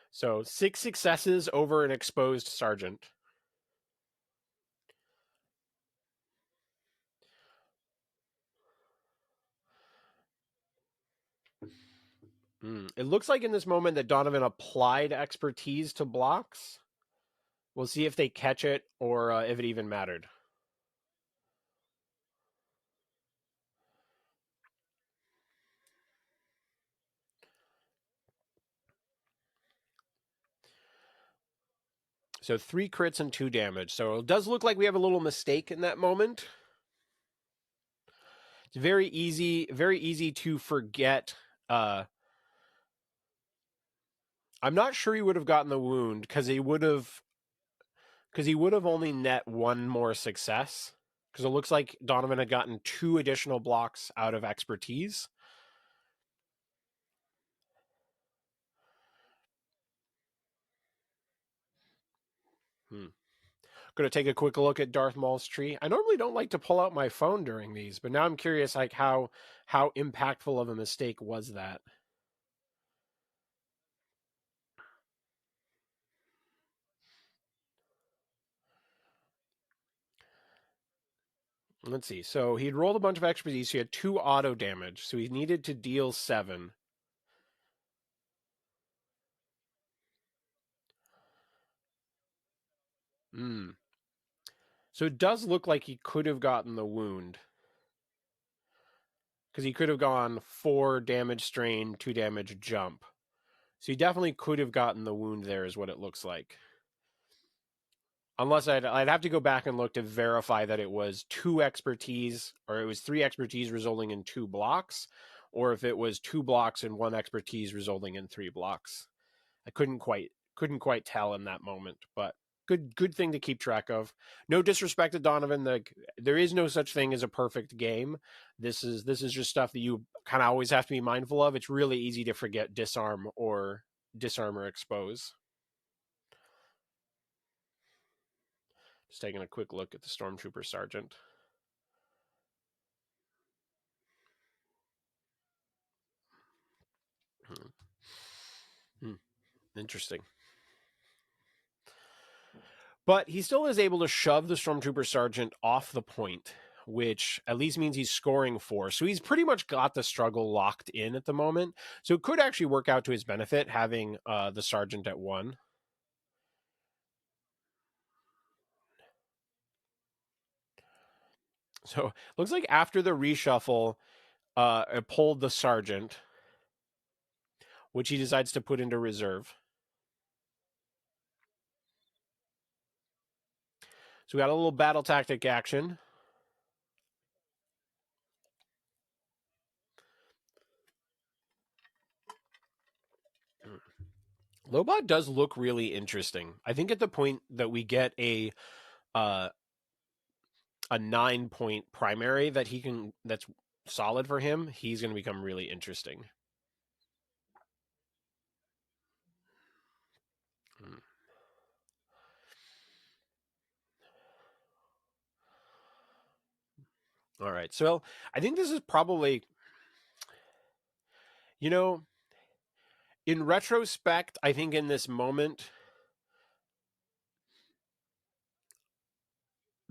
So 6 successes over an exposed Sergeant. It looks like in this moment that Donovan applied expertise to blocks. We'll see if they catch it or if it even mattered. So 3 crits and 2 damage. So it does look like we have a little mistake in that moment. It's very easy to forget. I'm not sure he would have gotten the wound because he would have only net 1 more success. Because it looks like Donovan had gotten 2 additional blocks out of expertise. Going to take a quick look at Darth Maul's tree. I normally don't like to pull out my phone during these, but now I'm curious, like how impactful of a mistake was that? Let's see. So he'd rolled a bunch of expertise. So he had 2 auto damage, so he needed to deal 7. So it does look like he could have gotten the wound. Because he could have gone 4 damage strain, 2 damage jump. So he definitely could have gotten the wound there, is what it looks like. Unless I'd have to go back and look to verify that it was 2 expertise, or it was 3 expertise resulting in 2 blocks, or if it was 2 blocks and 1 expertise resulting in 3 blocks. I couldn't quite tell in that moment, but good thing to keep track of. No disrespect to Donovan, there is no such thing as a perfect game. This is just stuff that you kind of always have to be mindful of. It's really easy to forget disarm or expose. Just taking a quick look at the Stormtrooper Sergeant. Interesting. But he still is able to shove the Stormtrooper Sergeant off the point, which at least means he's scoring 4. So he's pretty much got the struggle locked in at the moment. So it could actually work out to his benefit having the Sergeant at 1. So looks like after the reshuffle, it pulled the Sergeant, which he decides to put into reserve. So we got a little battle tactic action. Lobot does look really interesting. I think at the point that we get a 9-point primary that's solid for him, he's going to become really interesting. All right. So I think this is probably, in retrospect, I think in this moment,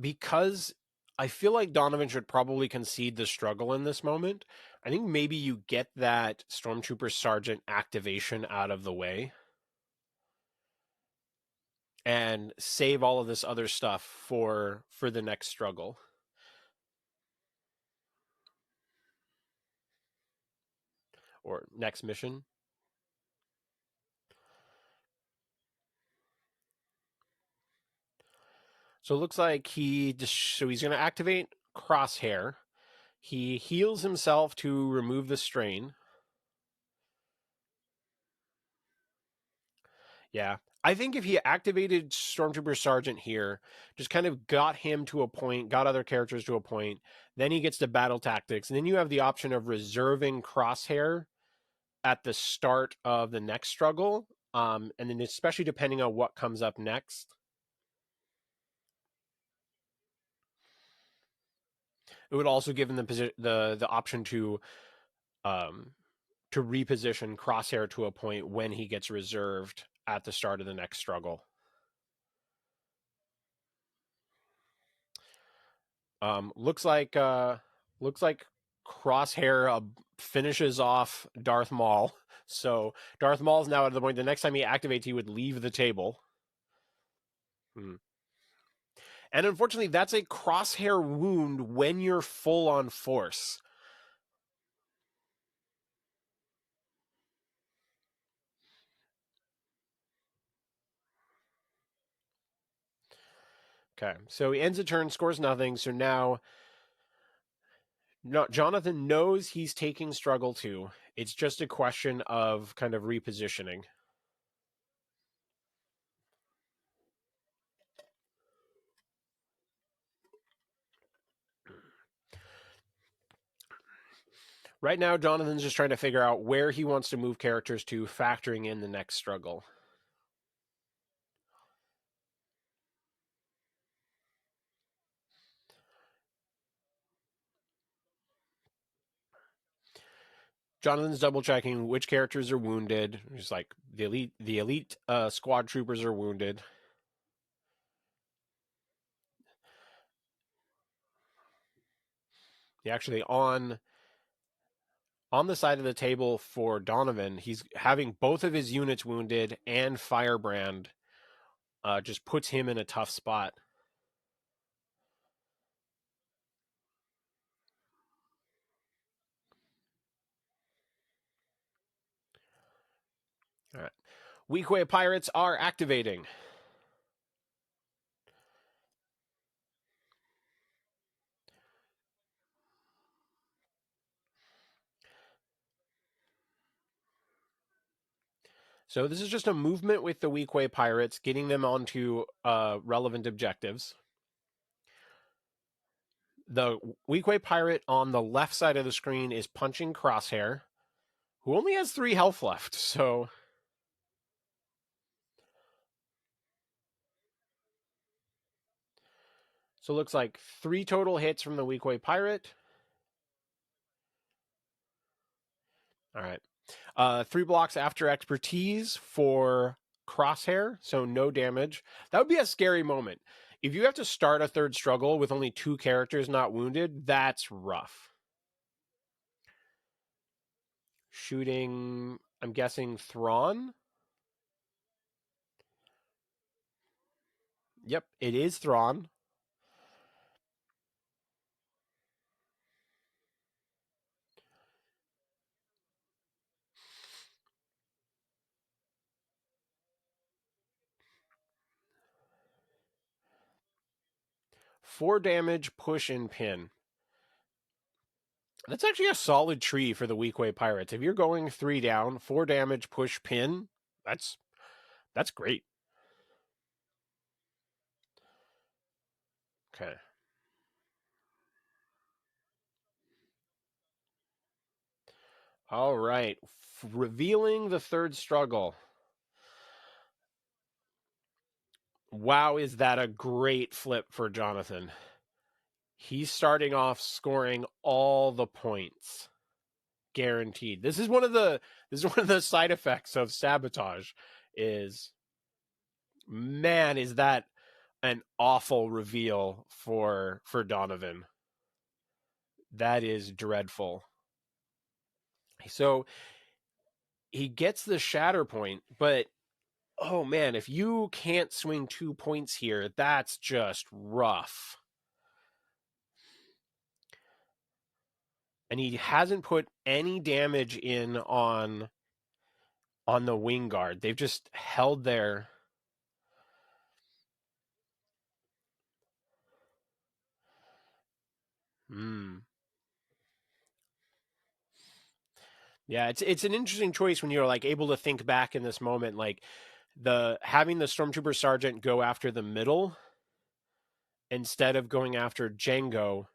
because I feel like Donovan should probably concede the struggle in this moment, I think maybe you get that Stormtrooper Sergeant activation out of the way and save all of this other stuff for the next struggle. Or next mission. So it looks like he's going to activate Crosshair. He heals himself to remove the strain. Yeah. I think if he activated Stormtrooper Sergeant here, just kind of got him to a point, got other characters to a point, then he gets to battle tactics, and then you have the option of reserving Crosshair at the start of the next struggle, and then especially depending on what comes up next. It would also give him the option to reposition Crosshair to a point when he gets reserved at the start of the next struggle. Looks like Crosshair finishes off Darth Maul. So Darth Maul is now at the point. The next time he activates, he would leave the table. And unfortunately, that's a Crosshair wound when you're full on force. Okay, so he ends a turn, scores nothing. So now Jonathan knows he's taking struggle 2. It's just a question of kind of repositioning. Right now, Jonathan's just trying to figure out where he wants to move characters to, factoring in the next struggle. Jonathan's double checking which characters are wounded. Just like the elite squad troopers are wounded. Actually, on the side of the table for Donovan, he's having both of his units wounded, and Firebrand just puts him in a tough spot. All right. Weakway Pirates are activating. So this is just a movement with the Weak Way Pirates, getting them onto relevant objectives. The Weak Way Pirate on the left side of the screen is punching Crosshair, who only has 3 health left. So it looks like 3 total hits from the Weak Way Pirate. All right. 3 blocks after expertise for Crosshair, so no damage. That would be a scary moment. If you have to start a third struggle with only 2 characters not wounded, that's rough. Shooting, I'm guessing Thrawn. Yep, it is Thrawn. Four damage, push, and pin. That's actually a solid tree for the Weak Way Pirates. If you're going 3 down, 4 damage, push, pin, that's great. Okay. All right. Revealing the third struggle. Wow, is that a great flip for Jonathan. He's starting off scoring all the points. Guaranteed. This is one of the side effects of sabotage is, man, is that an awful reveal for Donovan. That is dreadful. So he gets the Shatterpoint, but oh man, if you can't swing 2 points here, that's just rough. And he hasn't put any damage in on the wing guard. They've just held their Yeah, it's an interesting choice when you're like able to think back in this moment, like having the Stormtrooper Sergeant go after the middle instead of going after Django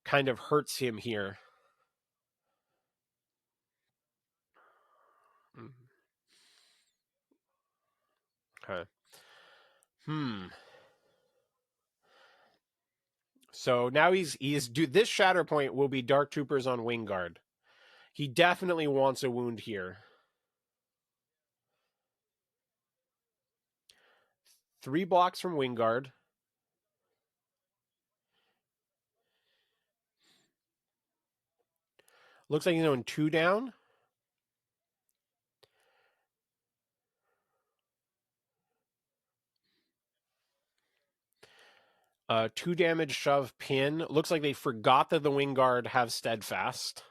kind of hurts him here. Okay. So now this Shatterpoint will be Dark Troopers on Wingguard. He definitely wants a wound here. 3 blocks from Wingguard. Looks like he's going 2 down. Two damage shove pin. Looks like they forgot that the Wingguard have steadfast.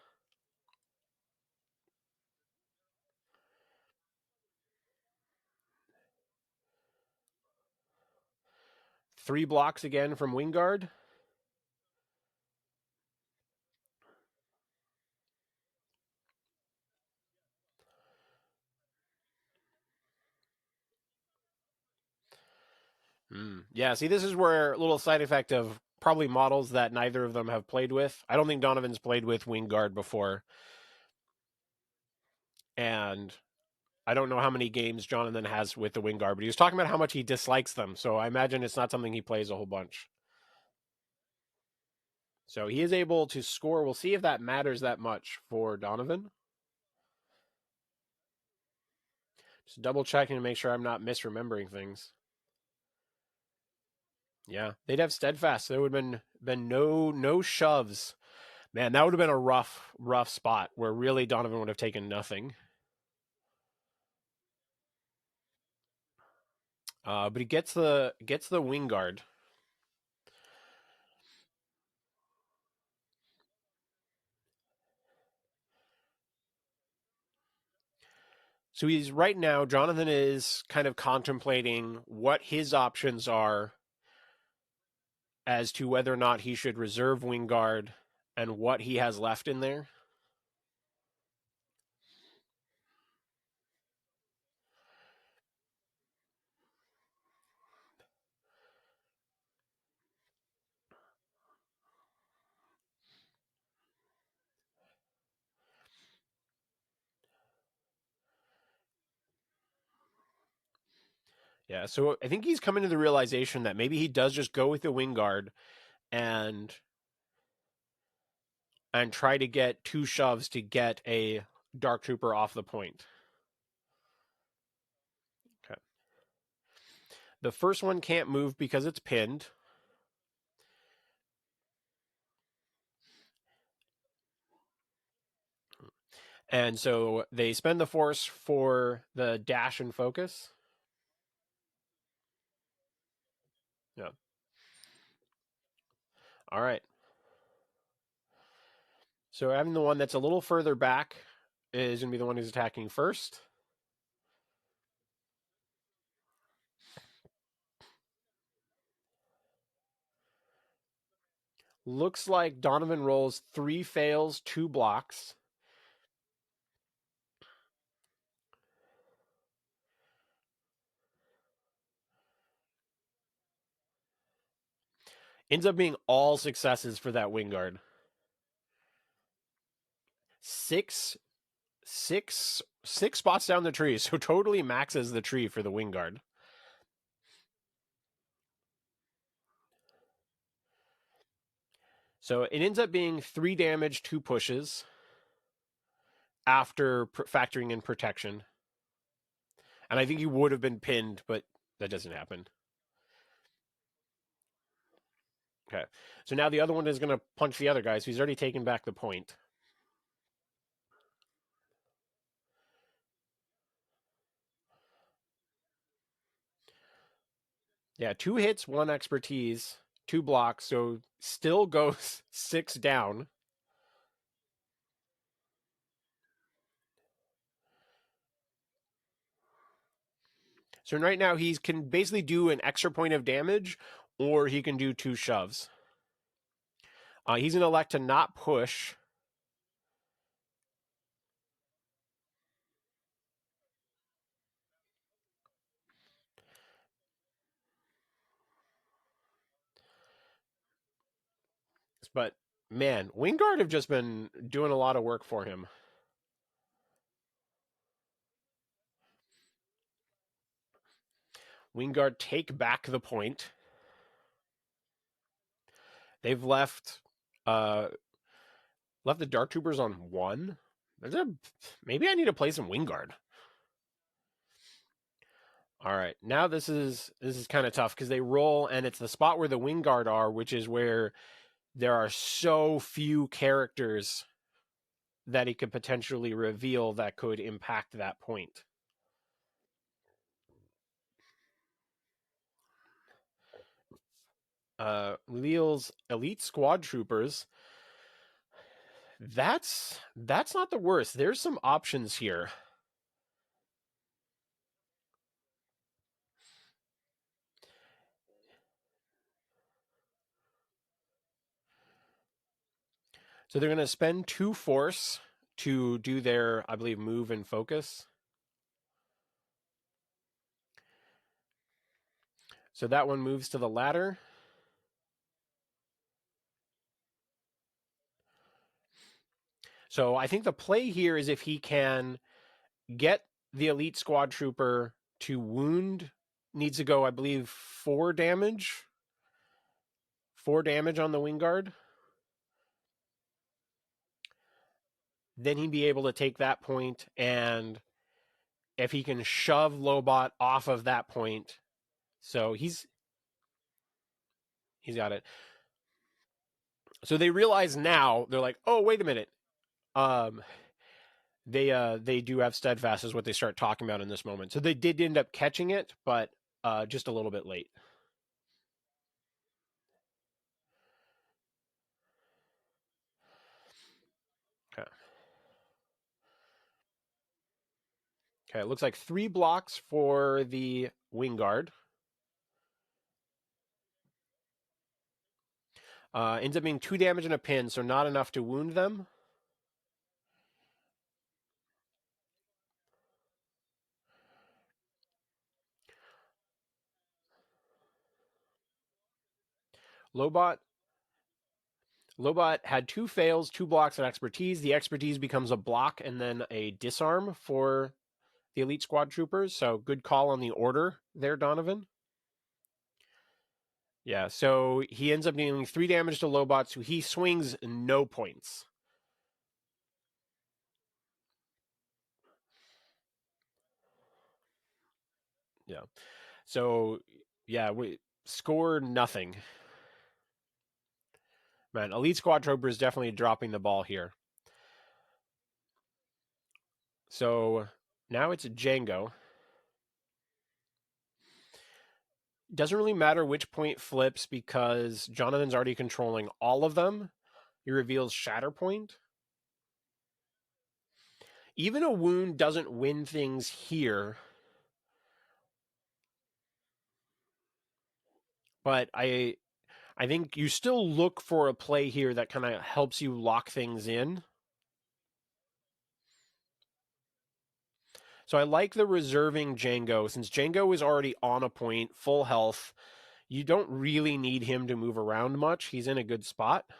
Three blocks again from Wingguard. Yeah, see, this is where a little side effect of probably models that neither of them have played with. I don't think Donovan's played with Wingguard before. And I don't know how many games Jonathan has with the Wingguard, but he was talking about how much he dislikes them. So I imagine it's not something he plays a whole bunch. So he is able to score. We'll see if that matters that much for Donovan. Just double checking to make sure I'm not misremembering things. Yeah, they'd have steadfast. There would have been no shoves. Man, that would have been a rough spot where really Donovan would have taken nothing. But he gets the Wingguard. So he's right now, Jonathan is kind of contemplating what his options are as to whether or not he should reserve Wingguard and what he has left in there. Yeah, so I think he's coming to the realization that maybe he does just go with the wing guard and try to get 2 shoves to get a Dark Trooper off the point. Okay. The first one can't move because it's pinned. And so they spend the force for the dash and focus. Yeah. All right. So having the one that's a little further back is going to be the one who's attacking first. Looks like Donovan rolls 3 fails, 2 blocks. Ends up being all successes for that wing guard. Six spots down the tree, so totally maxes the tree for the wing guard. So it ends up being 3 damage, 2 pushes after factoring in protection. And I think he would have been pinned, but that doesn't happen. Okay. So now the other one is going to punch the other guy, so he's already taken back the point. Yeah, 2 hits, 1 expertise, 2 blocks, so still goes 6 down. So right now he can basically do an extra point of damage, or he can do 2 shoves. He's going to elect to not push. But man, Wingard have just been doing a lot of work for him. Wingard take back the point. They've left the Dark Troopers on 1. Maybe I need to play some Wingard. All right, now this is kind of tough because they roll, and it's the spot where the Wingard are, which is where there are so few characters that he could potentially reveal that could impact that point. Leal's elite squad troopers. That's not the worst. There's some options here. So they're going to spend 2 force to do their, I believe, move and focus. So that one moves to the ladder. So I think the play here is if he can get the elite squad trooper to wound, needs to go, I believe, 4 damage. 4 damage on the Wingard. Then he'd be able to take that point, and if he can shove Lobot off of that point, so he's got it. So they realize now, they're like, oh, wait a minute. They do have steadfast is what they start talking about in this moment. So they did end up catching it, but just a little bit late. Okay. Okay, it looks like 3 blocks for the Wingard. Ends up being 2 damage and a pin, so not enough to wound them. Lobot had 2 fails, 2 blocks, and expertise. The expertise becomes a block and then a disarm for the elite squad troopers. So good call on the order there, Donovan. Yeah, so he ends up dealing 3 damage to Lobot, so he swings no points. Yeah. So, yeah, we score nothing. Man, elite squad trooper is definitely dropping the ball here. So now it's Django. Doesn't really matter which point flips because Jonathan's already controlling all of them. He reveals Shatterpoint. Even a wound doesn't win things here. But I think you still look for a play here that kind of helps you lock things in. So I like the reserving Django. Since Django is already on a point, full health, you don't really need him to move around much. He's in a good spot. I'm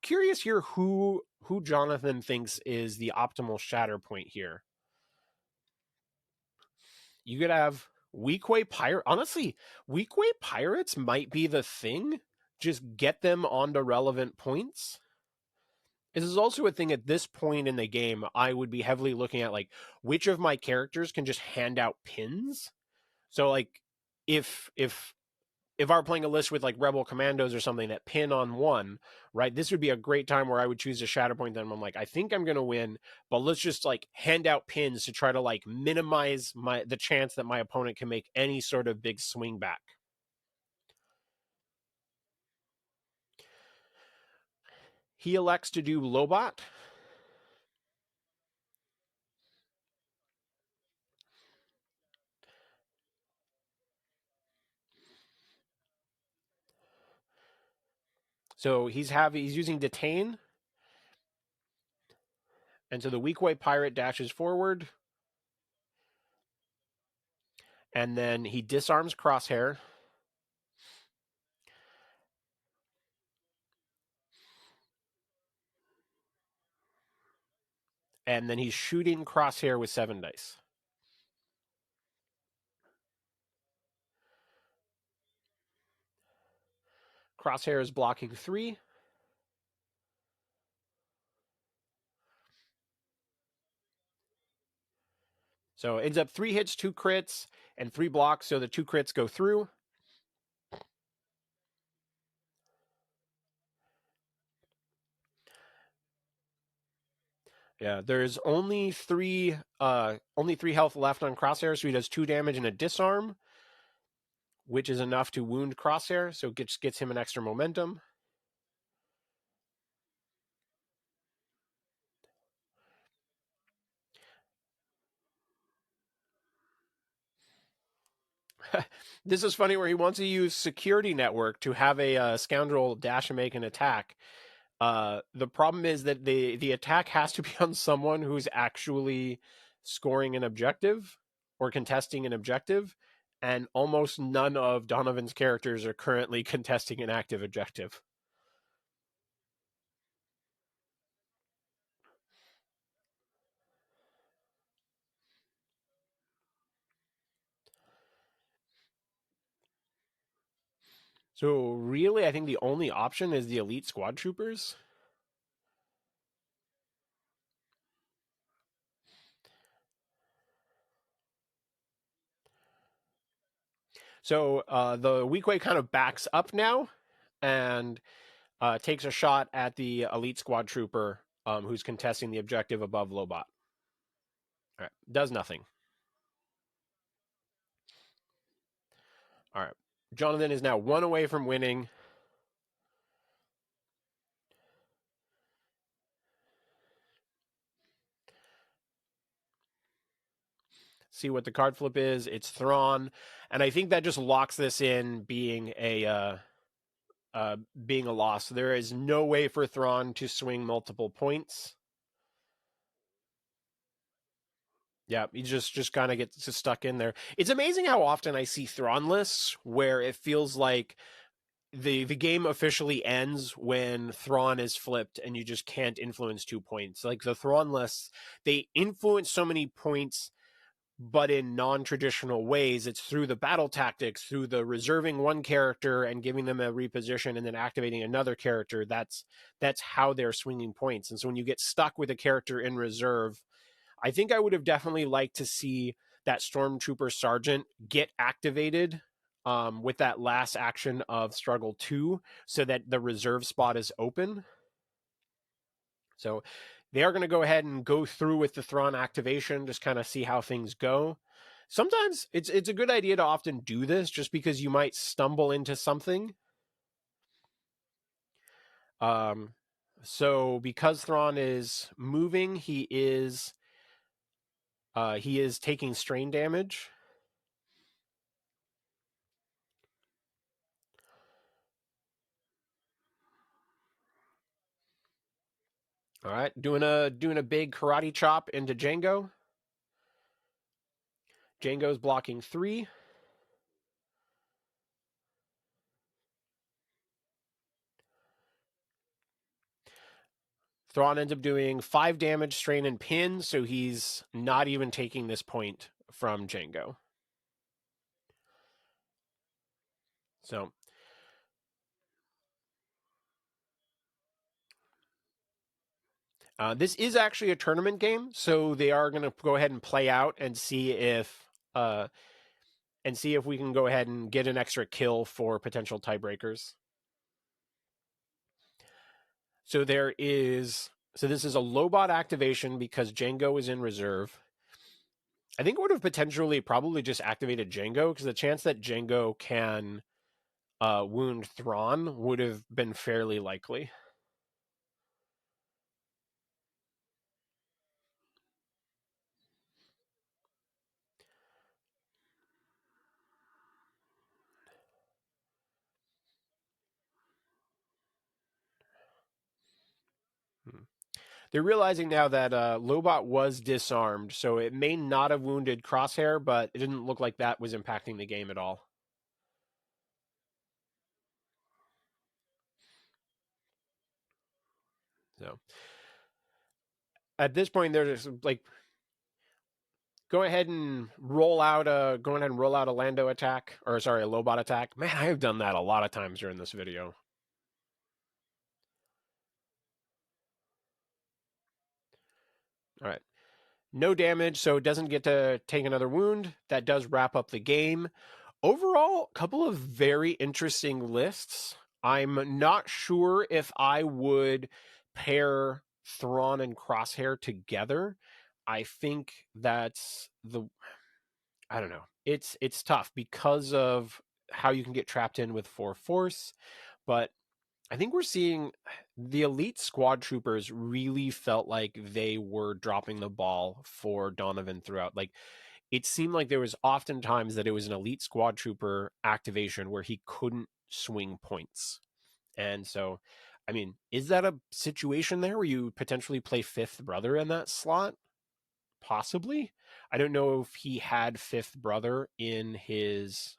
curious here who Jonathan thinks is the optimal shatter point here. You could have Weequay Pirate. Honestly, Weequay Pirates might be the thing. Just get them onto relevant points. This is also a thing at this point in the game. I would be heavily looking at like which of my characters can just hand out pins. So like if I were playing a list with like Rebel Commandos or something that pin on one, right? This would be a great time where I would choose a Shatterpoint. Then I'm like, I think I'm gonna win, but let's just like hand out pins to try to like minimize the chance that my opponent can make any sort of big swing back. He elects to do Lobot. So he's using Detain. And so the Weequay Pirate dashes forward. And then he disarms Crosshair. And then he's shooting Crosshair with 7 dice. Crosshair is blocking 3. So it ends up 3 hits, 2 crits, and 3 blocks. So the 2 crits go through. Yeah, there's only 3 health left on Crosshair, so he does 2 damage and a disarm, which is enough to wound Crosshair, so it gets him an extra momentum. This is funny where he wants to use security network to have a scoundrel dash and make an attack. The problem is that the attack has to be on someone who's actually scoring an objective or contesting an objective, and almost none of Donovan's characters are currently contesting an active objective. So really, I think the only option is the elite squad troopers. So the Weequay kind of backs up now and takes a shot at the elite squad trooper who's contesting the objective above Lobot. All right, does nothing. All right, Jonathan is now 1 away from winning. See what the card flip is. It's Thrawn, and I think that just locks this in being a loss. There is no way for Thrawn to swing multiple points. Yeah, he just kind of gets stuck in there. It's amazing how often I see Thrawn lists where it feels like the game officially ends when Thrawn is flipped and you just can't influence 2 points. Like the Thrawn lists, they influence so many points but in non-traditional ways. It's through the battle tactics, through the reserving one character and giving them a reposition and then activating another character. That's how they're swinging points. And so when you get stuck with a character in reserve, I think I would have definitely liked to see that Stormtrooper Sergeant get activated with that last action of Struggle 2 so that the reserve spot is open. So they are going to go ahead and go through with the Thrawn activation, just kind of see how things go. Sometimes it's a good idea to often do this just because you might stumble into something. So because Thrawn is moving, he is taking strain damage. All right, doing a big karate chop into Jango. Jango's blocking 3. Thrawn ends up doing 5 damage, strain, and pin, so he's not even taking this point from Jango. So this is actually a tournament game, so they are going to go ahead and play out and see if we can go ahead and get an extra kill for potential tiebreakers. So this is a Lobot activation because Jango is in reserve. I think it would have potentially probably just activated Jango because the chance that Jango can wound Thrawn would have been fairly likely. They're realizing now that Lobot was disarmed, so it may not have wounded Crosshair, but it didn't look like that was impacting the game at all. So at this point, they're just like, go ahead and roll out a Lando attack, or sorry, a Lobot attack. Man, I have done that a lot of times during this video. All right. No damage, so it doesn't get to take another wound. That does wrap up the game. Overall, a couple of very interesting lists. I'm not sure if I would pair Thrawn and Crosshair together. I think that's I don't know. It's tough because of how you can get trapped in with 4 Force, but I think we're seeing the elite squad troopers really felt like they were dropping the ball for Donovan throughout. Like, it seemed like there was often times that it was an elite squad trooper activation where he couldn't swing points. And so, I mean, is that a situation there where you potentially play Fifth Brother in that slot? Possibly. I don't know if he had Fifth Brother in his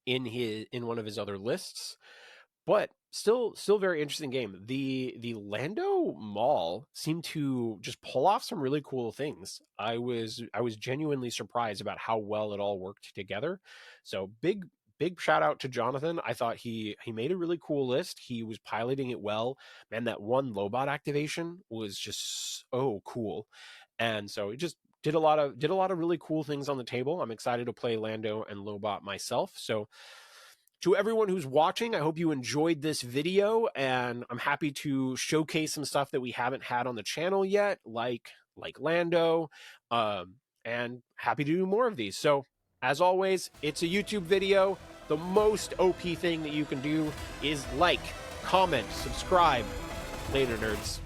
in one of his other lists. But still very interesting game. The Lando Maul seemed to just pull off some really cool things. I was genuinely surprised about how well it all worked together. So big shout out to Jonathan. I thought he made a really cool list. He was piloting it well. Man, that one Lobot activation was just so cool. And so it just did a lot of really cool things on the table. I'm excited to play Lando and Lobot myself. So to everyone who's watching, I hope you enjoyed this video, and I'm happy to showcase some stuff that we haven't had on the channel yet, like Lando, and happy to do more of these. So, as always, it's a YouTube video. The most OP thing that you can do is like, comment, subscribe. Later, nerds.